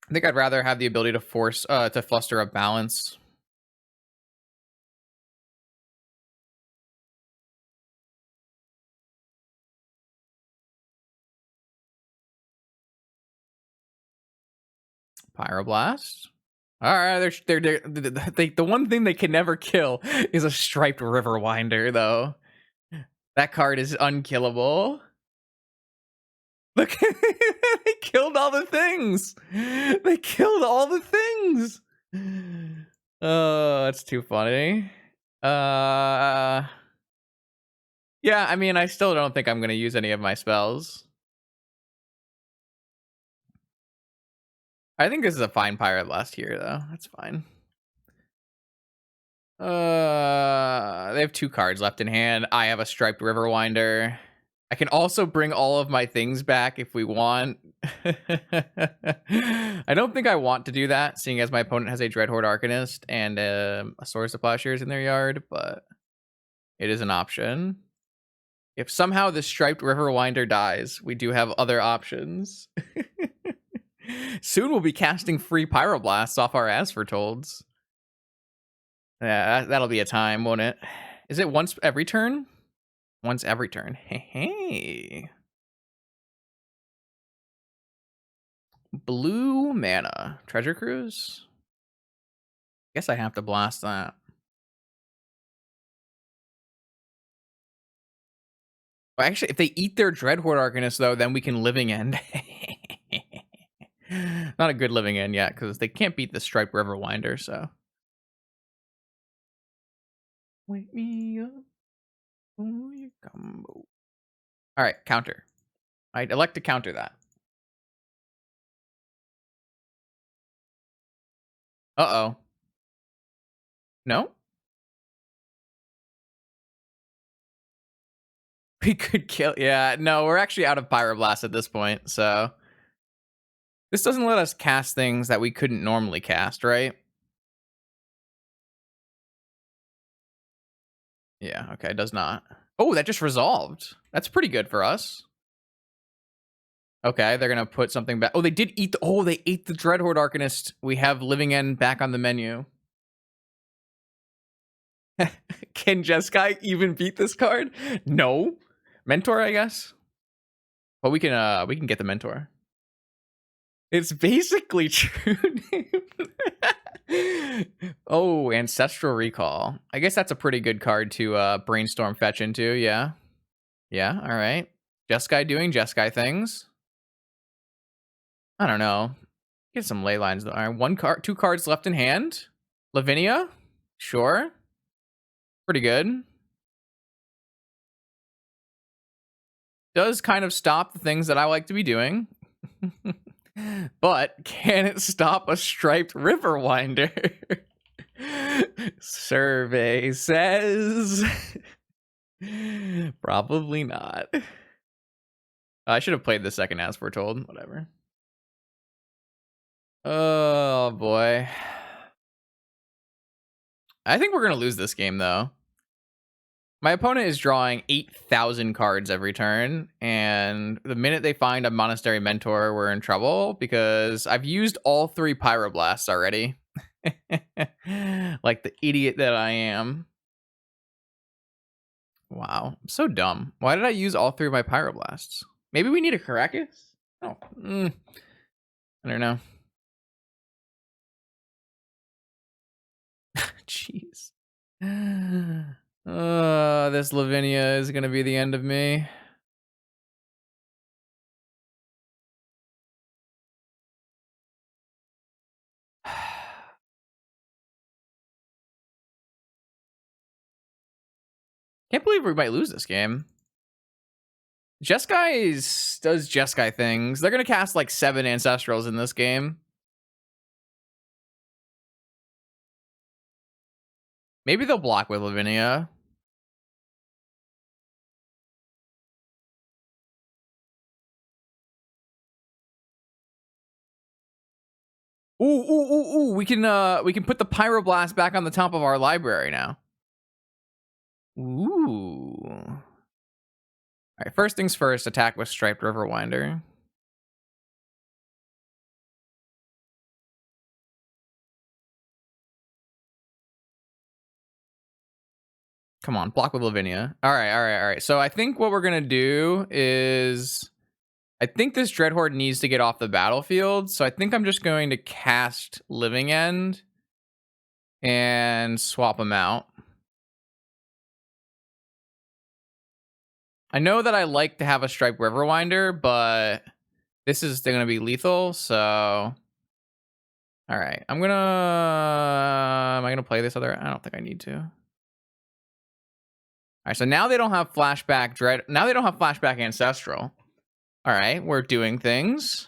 I think I'd rather have the ability to force to fluster a balance. Pyroblast. All right, the one thing they can never kill is a striped Riverwinder, though. That card is unkillable. Look, they killed all the things. They killed all the things. Oh, that's too funny. Yeah, I mean, I still don't think I'm going to use any of my spells. I think this is a fine Pirate Blast here, though. That's fine. They have 2 cards left in hand. I have a striped Riverwinder. I can also bring all of my things back if we want. I don't think I want to do that, seeing as my opponent has a Dreadhorde Arcanist and a Swords to Plowshares in their yard, but it is an option. If somehow the striped Riverwinder dies, we do have other options. Soon we'll be casting free Pyroblasts off our Asfertolds. Yeah, that'll be a time, won't it? Is it once every turn? Once every turn. Hey. Blue mana. Treasure Cruise? Guess I have to blast that. Well, actually, if they eat their Dreadhorde Arcanist, though, then we can Living End. Not a good Living End yet, because they can't beat the Striped Riverwinder, so. Wake me up. Oh, you combo. All right, counter. I'd elect to counter that. Uh-oh. No? We could kill... Yeah, no, we're actually out of Pyroblast at this point, so... This doesn't let us cast things that we couldn't normally cast, right? Yeah, okay, it does not. Oh, that just resolved. That's pretty good for us. Okay, they're gonna put something back. Oh, they did eat the... Oh, they ate the Dreadhorde Arcanist. We have Living End back on the menu. Can Jeskai even beat this card? No. Mentor, I guess. But we can get the Mentor. It's basically true. Oh, Ancestral Recall. I guess that's a pretty good card to brainstorm fetch into, yeah. Yeah, all right. Jeskai doing Jeskai things. I don't know. Get some ley lines though. All right, 2 cards left in hand. Lavinia? Sure. Pretty good. Does kind of stop the things that I like to be doing. But can it stop a striped river winder? Survey says probably not. I should have played the second as foretold. Whatever. Oh boy. I think we're gonna lose this game though. My opponent is drawing 8,000 cards every turn, and the minute they find a Monastery Mentor, we're in trouble because I've used all 3 Pyroblasts already. Like the idiot that I am. Wow, I'm so dumb. Why did I use all 3 of my Pyroblasts? Maybe we need a Caracas? Oh, I don't know. Jeez. This Lavinia is gonna be the end of me. Can't believe we might lose this game. Jeskai does Jeskai things. They're gonna cast like 7 Ancestrals in this game. Maybe they'll block with Lavinia. Ooh. We can put the Pyroblast back on the top of our library now. Ooh. Alright, first things first, attack with Striped Riverwinder. Come on, block with Lavinia. Alright. So I think what we're gonna do is I think this Dreadhorde needs to get off the battlefield, so I think I'm just going to cast Living End and swap them out. I know that I like to have a Striped Riverwinder, but this is going to be lethal, so... Alright, am I gonna play this other... I don't think I need to. Alright, so now they don't have Flashback Dread... Now they don't have Flashback Ancestral. Alright, we're doing things.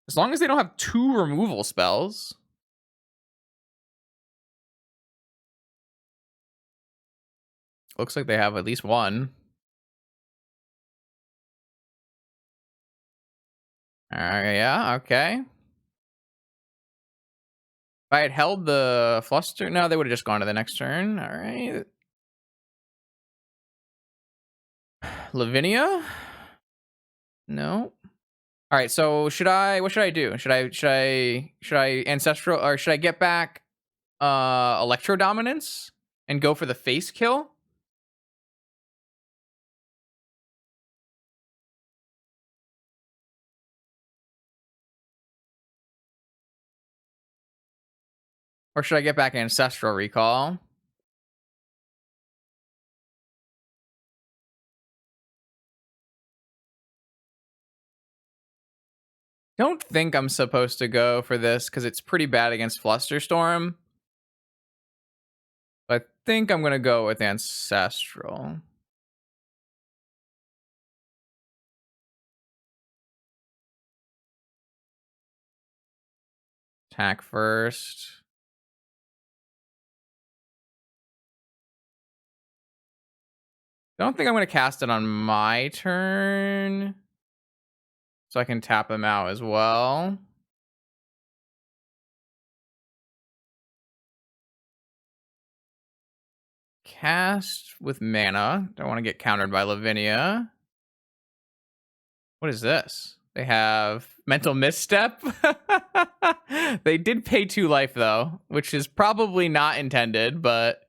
As long as they don't have 2 removal spells. Looks like they have at least 1. Yeah, okay. If I had held the Fluster... No, they would have just gone to the next turn. Alright. Lavinia? No. Alright, so what should I do? Should I Ancestral... Or should I get back Electro-Dominance and go for the face kill? Or should I get back Ancestral Recall? Don't think I'm supposed to go for this because it's pretty bad against Flusterstorm. But I think I'm going to go with Ancestral. Attack first. Don't think I'm going to cast it on my turn. So I can tap him out as well. Cast with mana. Don't want to get countered by Lavinia. What is this? They have Mental Misstep. They did pay 2 life, though, which is probably not intended, but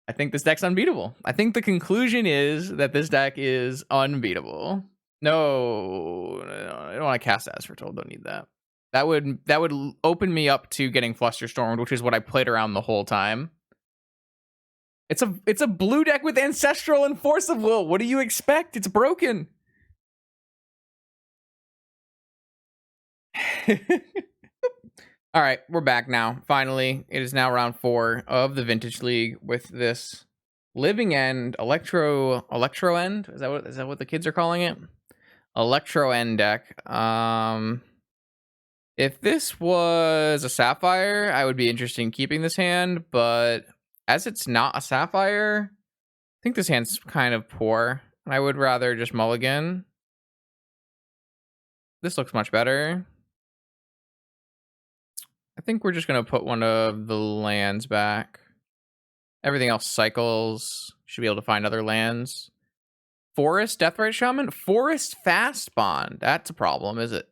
I think this deck's unbeatable. I think the conclusion is that this deck is unbeatable. No, I don't want to cast As Foretold. Don't need that. That would open me up to getting Flusterstormed, which is what I played around the whole time. It's a blue deck with Ancestral and Force of Will. What do you expect? It's broken. All right, we're back now. Finally, it is now round 4 of the Vintage League with this Living End Electro-End. Is that what the kids are calling it? Electro-End deck. If this was a Sapphire, I would be interested in keeping this hand, but as it's not a Sapphire, I think this hand's kind of poor. I would rather just mulligan. This looks much better. I think we're just going to put one of the lands back. Everything else cycles. Should be able to find other lands. Forest Deathrite Shaman? Forest Fast Bond. That's a problem, is it?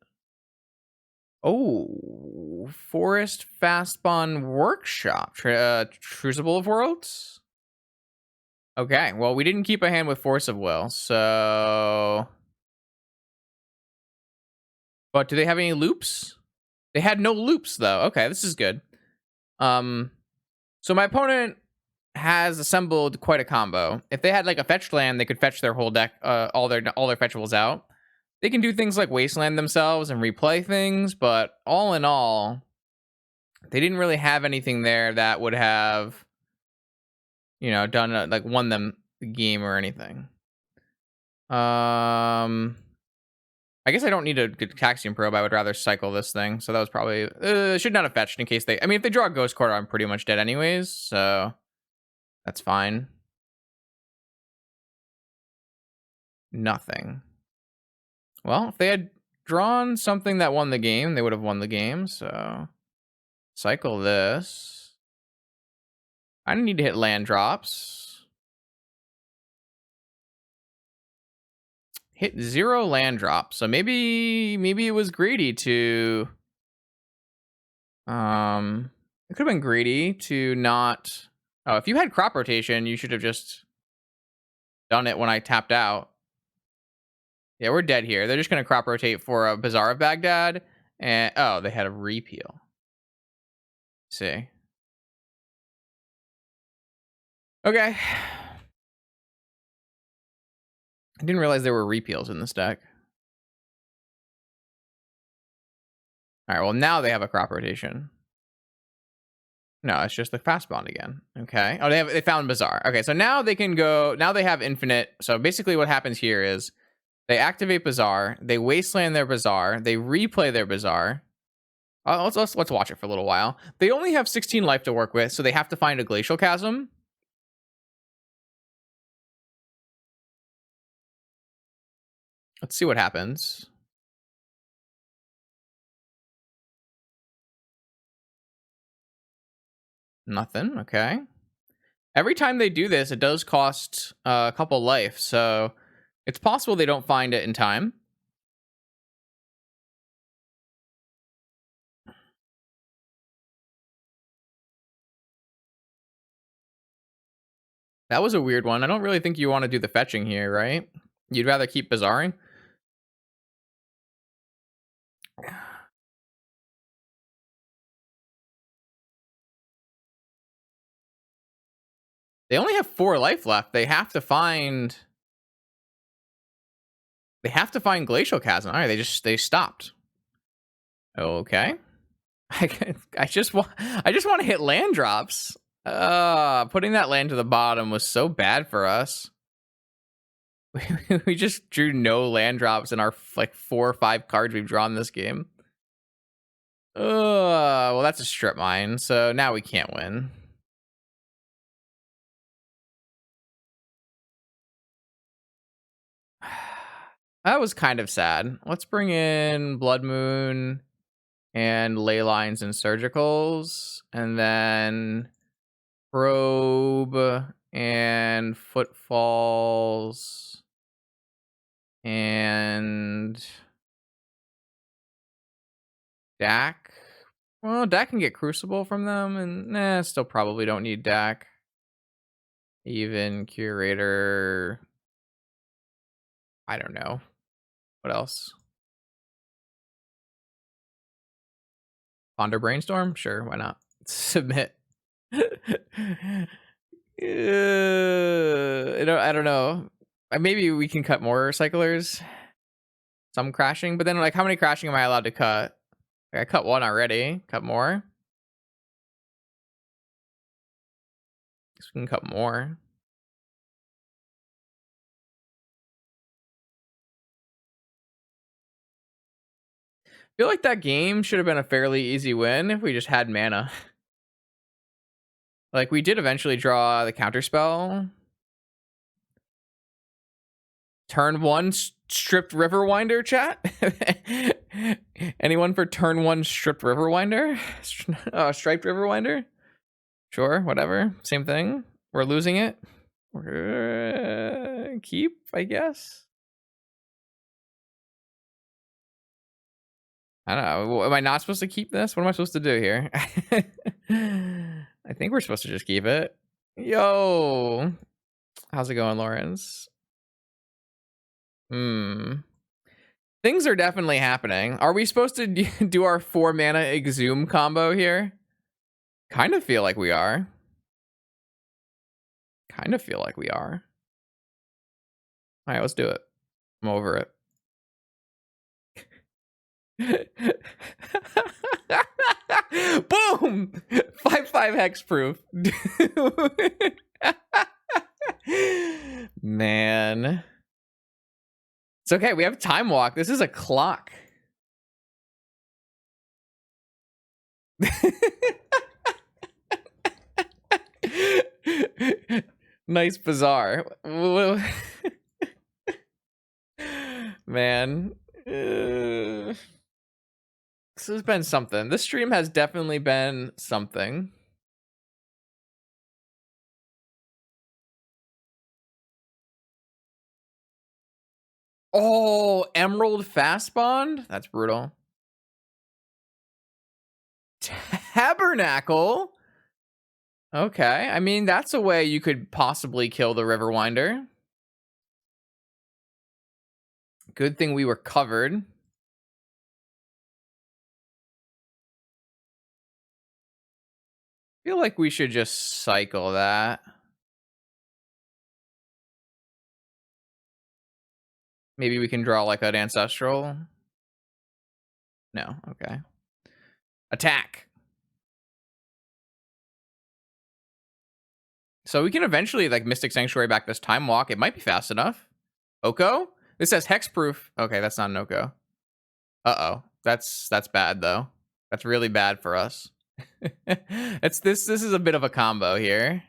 Oh, Forest Fast Bond Workshop. Crucible of Worlds? Okay, well, we didn't keep a hand with Force of Will, so... But do they have any loops? They had no loops, though. Okay, this is good. So my opponent has assembled quite a combo. If they had like a fetched land, they could fetch their whole deck, all their fetchables out. They can do things like wasteland themselves and replay things, but all in all, they didn't really have anything there that would have, done like won them the game or anything. I guess I don't need a Caxian Probe. I would rather cycle this thing. So that was probably should not have fetched in case they. I mean, if they draw a Ghost Quarter, I'm pretty much dead anyways. So that's fine. Nothing. Well, if they had drawn something that won the game, they would have won the game. So cycle this. I didn't need to hit land drops. Hit 0 land drops. So maybe it was greedy to. It could have been greedy to not. Oh, if you had crop rotation, you should have just done it when I tapped out. Yeah, we're dead here. They're just going to crop rotate for a Bazaar of Baghdad. And oh, they had a repeal. See. Okay. I didn't realize there were repeals in this deck. All right, well, now they have a crop rotation. No, it's just the fast bond again. Okay. Oh, they found Bazaar. Okay, so now they can go. Now they have infinite. So basically, what happens here is they activate Bazaar, they wasteland their Bazaar, they replay their Bazaar. Let's watch it for a little while. They only have 16 life to work with, so they have to find a Glacial Chasm. Let's see what happens. Nothing. Okay. Every time they do this, it does cost a couple life, so it's possible they don't find it in time. That was a weird one. I don't really think you want to do the fetching here, right? You'd rather keep Bazaaring? They only have 4 life left. They have to find Glacial Chasm. All right, they stopped. Okay. I just want to hit land drops. Putting that land to the bottom was so bad for us. We just drew no land drops in our like 4 or 5 cards we've drawn this game. Well, that's a strip mine, so now we can't win. That was kind of sad. Let's bring in Blood Moon and Ley Lines and Surgicals, and then Probe and Footfalls and Dak. Well, Dak can get Crucible from them, and still probably don't need Dak. Even Curator. I don't know. What else? Ponder Brainstorm? Sure, why not? Submit. I don't know. Maybe we can cut more cyclers. Some crashing, but then like how many crashing am I allowed to cut? I cut one already. Cut more. Guess we can cut more. Feel like that game should have been a fairly easy win if we just had mana. Like, we did eventually draw the counterspell. Turn one stripped Riverwinder, chat? Anyone for turn one stripped Riverwinder? Striped Riverwinder? Sure, whatever. Same thing. We're losing it. We're keep, I guess. I don't know. Am I not supposed to keep this? What am I supposed to do here? I think we're supposed to just keep it. Yo. How's it going, Lawrence? Things are definitely happening. Are we supposed to do our 4 mana Exhume combo here? Kind of feel like we are. Kind of feel like we are. All right, let's do it. I'm over it. Boom! 5/5 hexproof. Man. It's okay. We have time walk. This is a clock. Nice bazaar. Man. This has been something. This stream has definitely been something. Oh, Emerald Fast Bond? That's brutal. Tabernacle? Okay. I mean, that's a way you could possibly kill the Riverwinder. Good thing we were covered. Feel like we should just cycle that. Maybe we can draw like an ancestral. No, okay. Attack. So we can eventually like Mystic Sanctuary back this time walk. It might be fast enough. Oko? This says hexproof. Okay, that's not an Oko. Uh-oh. That's bad though. That's really bad for us. This is a bit of a combo here.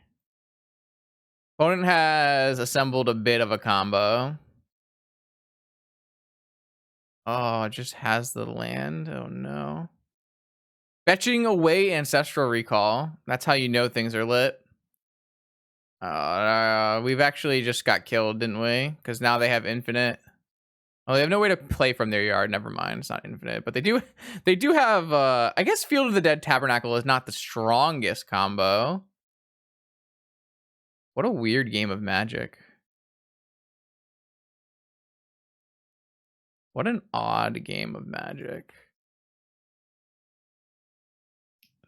Opponent has assembled a bit of a combo. Oh, it just has the land. Oh no. Fetching away Ancestral Recall. That's how you know things are lit. We've actually just got killed, didn't we? Because now they have infinite. Oh, they have no way to play from their yard. Never mind, it's not infinite. But they do have. I guess Field of the Dead Tabernacle is not the strongest combo. What a weird game of Magic. What an odd game of Magic.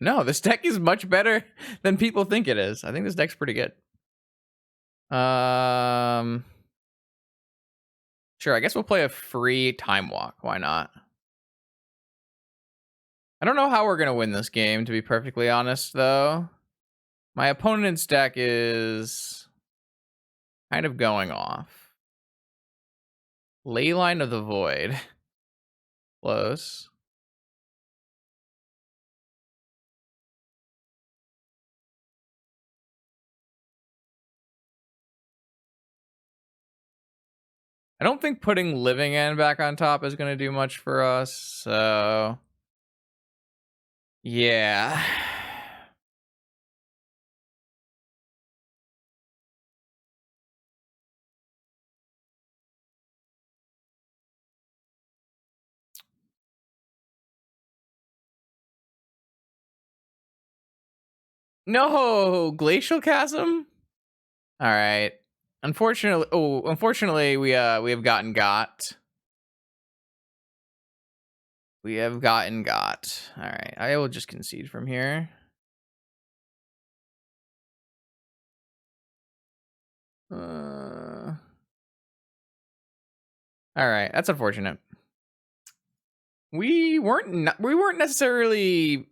No, this deck is much better than people think it is. I think this deck's pretty good. Sure, I guess we'll play a free Time Walk. Why not? I don't know how we're gonna win this game, to be perfectly honest, though. My opponent's deck is kind of going off. Leyline of the Void. Close. I don't think putting Living End back on top is going to do much for us, so... Yeah. No! Glacial Chasm? Alright. Unfortunately, we have gotten got. We have gotten got. Alright, I will just concede from here. Alright, that's unfortunate. we weren't necessarily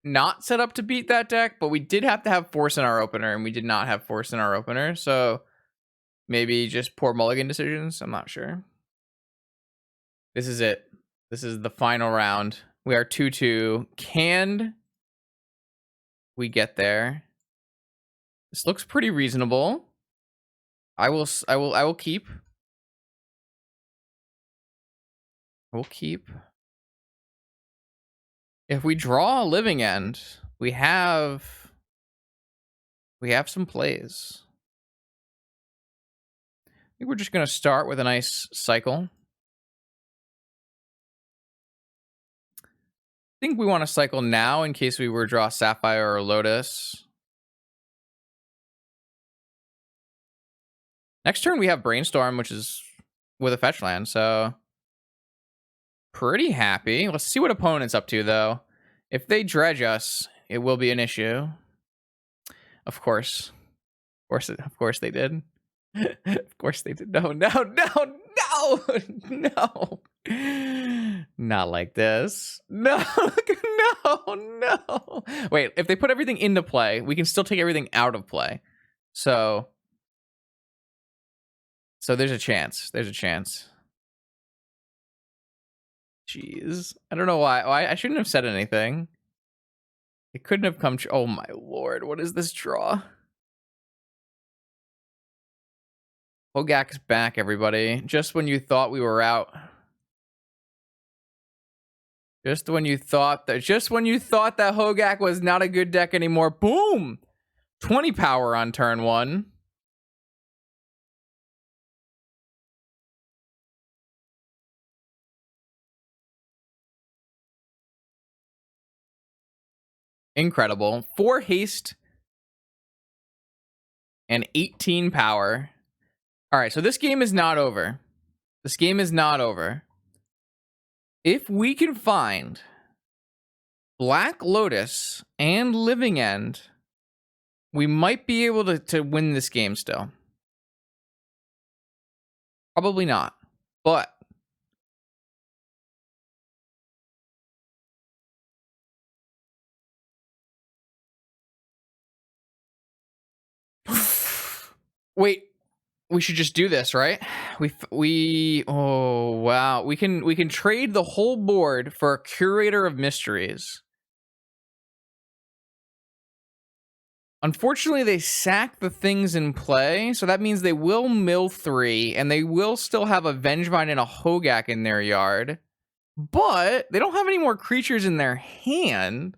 not set up to beat that deck, but we did have to have force in our opener, and we did not have force in our opener. So maybe just poor mulligan decisions. I'm not sure. This is it. This is the final round. We are 2-2. Can we get there? This looks pretty reasonable. I will keep. We'll keep. If we draw a living end, we have some plays. I think we're just gonna start with a nice cycle. I think we want to cycle now in case we were to draw Sapphire or Lotus. Next turn we have Brainstorm, which is with a fetch land, so pretty happy. Let's see what opponent's up to, though. If they dredge us, it will be an issue. Of course. Of course they did. Of course they did. No. Not like this. No. Wait, if they put everything into play, we can still take everything out of play. So there's a chance. Jeez. I don't know why. I shouldn't have said anything. It couldn't have come true. Oh my lord. What is this draw? Hogak's back, everybody. Just when you thought we were out. Just when you thought that Hogak was not a good deck anymore. Boom! 20 power on turn 1. Incredible. 4 haste and 18 power. All right, so this game is not over. If we can find Black Lotus and Living End, we might be able to win this game still. Probably not, but wait, we should just do this, right? Oh wow, we can trade the whole board for a Curator of Mysteries. Unfortunately, they sack the things in play, so that means they will mill 3, and they will still have a Vengevine and a Hogak in their yard. But they don't have any more creatures in their hand.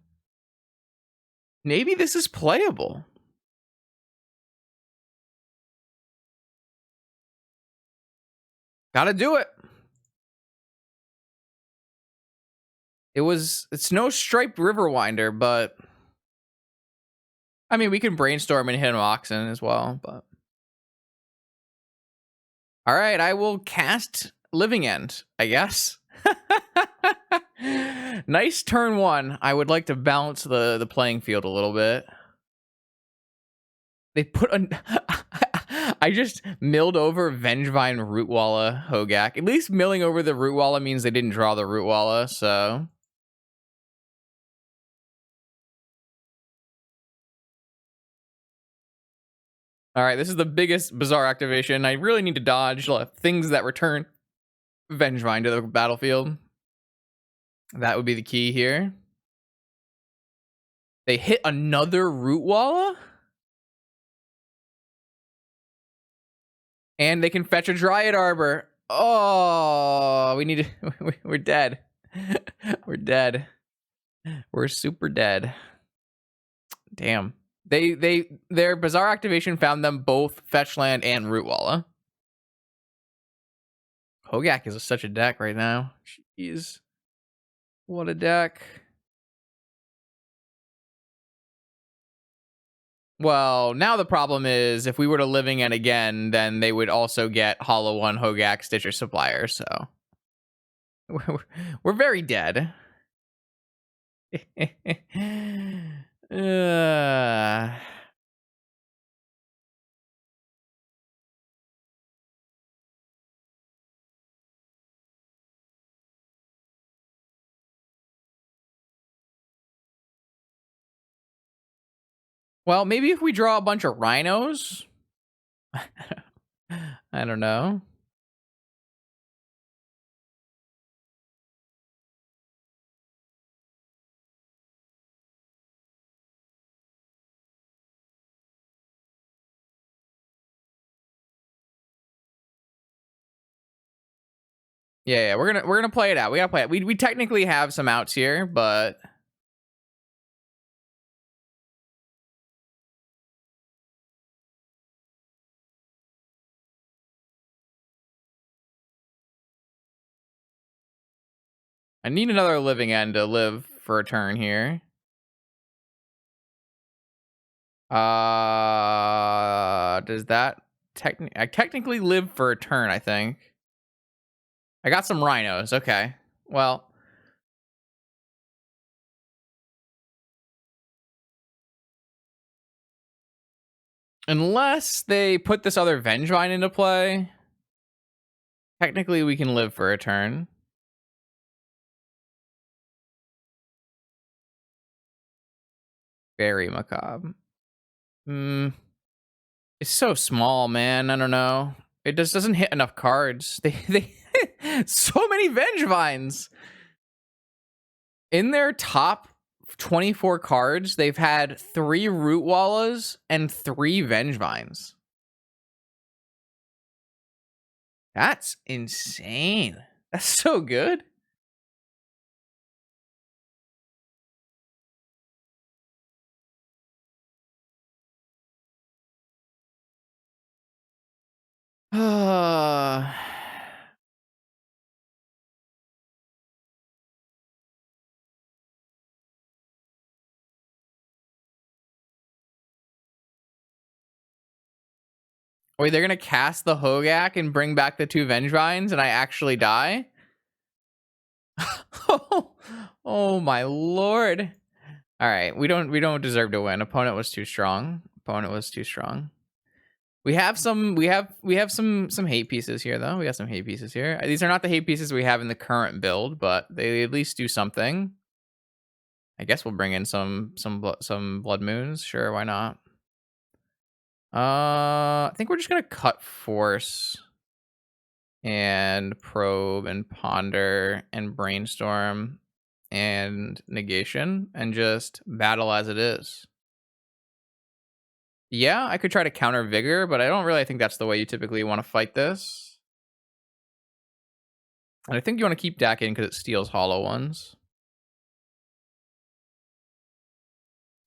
Maybe this is playable. Gotta do it. It's no Striped Riverwinder, but I mean, we can brainstorm and hit an Oxen as well, but all right, I will cast Living End, I guess. Nice turn 1. I would like to balance the playing field a little bit. They put I just milled over Vengevine Rootwalla Hogak. At least milling over the Rootwalla means they didn't draw the Rootwalla, so all right, this is the biggest bizarre activation. I really need to dodge things that return Vengevine to the battlefield. That would be the key here. They hit another Rootwalla? And they can fetch a Dryad Arbor. Oh, we need to... We're dead. We're dead. We're super dead. Damn. Their bizarre activation found them both fetch land and Rootwalla. Hogak is such a deck right now. Jeez. What a deck. Well, now the problem is if we were to Living End again, then they would also get Hollow One, Hogak, Stitcher Supplier, so we're very dead. Well, maybe if we draw a bunch of rhinos. I don't know. Yeah, we're gonna play it out. We gotta play it. We technically have some outs here, but I need another living end to live for a turn here. Does that I technically live for a turn, I think. I got some rhinos. Okay. Well, unless they put this other Vengevine into play, technically we can live for a turn. Very macabre. Hmm. It's so small, man. I don't know. It just doesn't hit enough cards. They so many Vengevines. In their top 24 cards, they've had 3 Root Wallas and 3 Vengevines. That's insane. That's so good. Wait, they're gonna cast the Hogak and bring back the 2 Vengevines and I actually die? Oh my lord. Alright, we don't deserve to win. Opponent was too strong. Opponent was too strong. We have some hate pieces here though. We got some hate pieces here. These are not the hate pieces we have in the current build, but they at least do something. I guess we'll bring in some blood moons. Sure, why not? I think we're just gonna cut force and probe and ponder and brainstorm and negation and just battle as it is. Yeah, I could try to counter vigor, but I don't really think that's the way you typically want to fight this. And I think you want to keep Dak in because it steals hollow ones.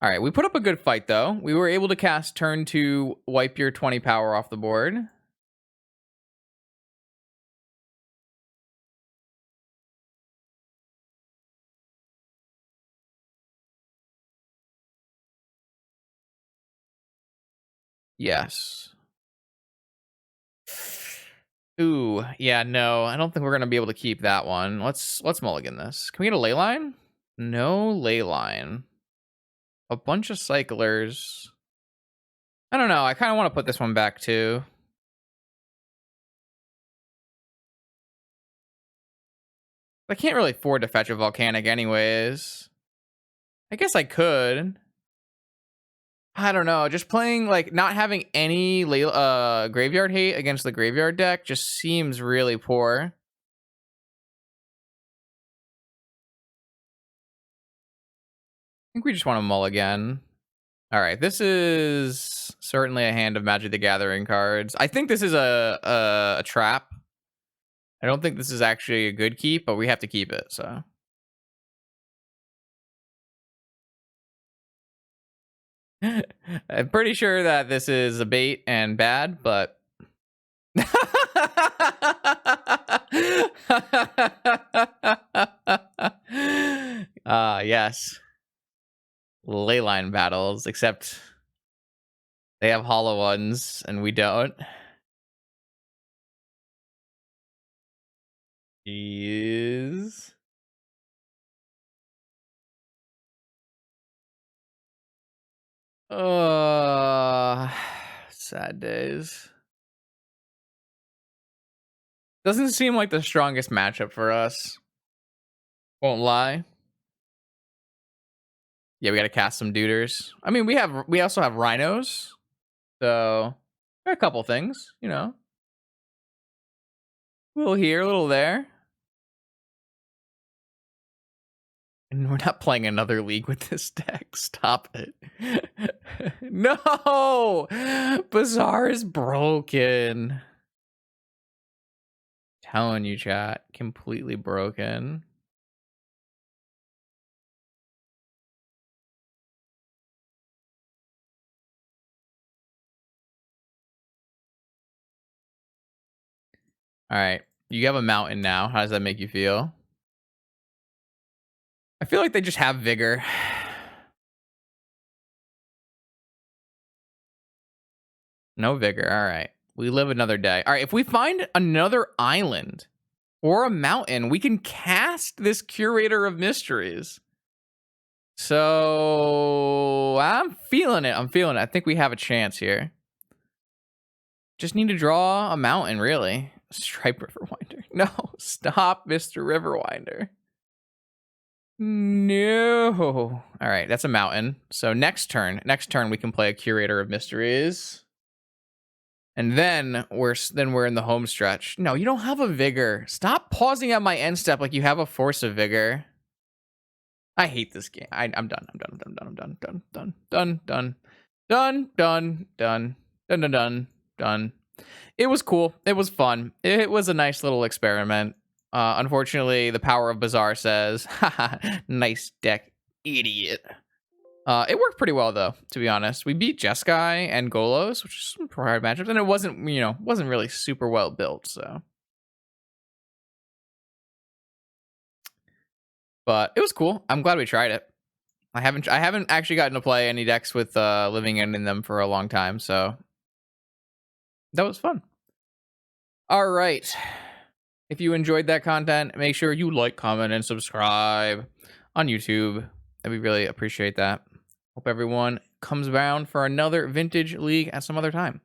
All right, we put up a good fight though. We were able to cast turn 2, wipe your 20 power off the board. Yes. Ooh, yeah, no, I don't think we're gonna be able to keep that one. Let's mulligan this. Can we get a ley line? No ley line. A bunch of cyclers. I don't know. I kind of want to put this one back too. I can't really afford to fetch a volcanic anyways. I guess I could. I don't know. Just playing like not having any graveyard hate against the graveyard deck just seems really poor. I think we just want to mulligan. All right, this is certainly a hand of Magic the Gathering cards. I think this is a trap. I don't think this is actually a good keep, but we have to keep it, so. I'm pretty sure that this is a bait and bad, but yes. Leyline battles, except they have hollow ones and we don't. Is sad days. Doesn't seem like the strongest matchup for us. Won't lie. Yeah, we got to cast some duders. I mean, we also have rhinos, so a couple things, you know, a little here, a little there. And we're not playing another league with this deck. Stop it. No! Bazaar is broken. Telling you, chat. Completely broken. All right. You have a mountain now. How does that make you feel? I feel like they just have vigor. No vigor. All right. We live another day. All right. If we find another island or a mountain, we can cast this Curator of Mysteries. So I'm feeling it. I'm feeling it. I think we have a chance here. Just need to draw a mountain, really. Stripe Riverwinder. No, stop, Mr. Riverwinder. No. All right, that's a mountain. So next turn we can play a Curator of Mysteries. And then we're in the home stretch. No, you don't have a vigor. Stop pausing at my end step like you have a force of vigor. I hate this game. I'm done. I'm done. I'm done. I'm done. Done. Done. Done. Done. Done. Done. Done. Done. Done. Done. Done. It was cool. It was fun. It was a nice little experiment. Unfortunately, the power of Bazaar says, haha, nice deck, idiot. It worked pretty well though, to be honest. We beat Jeskai and Golos, which is some hard matchups, and it wasn't really super well built, so. But it was cool. I'm glad we tried it. I haven't actually gotten to play any decks with Living End in them for a long time, so that was fun. All right. If you enjoyed that content, make sure you like, comment, and subscribe on YouTube. We really appreciate that. Hope everyone comes around for another Vintage League at some other time.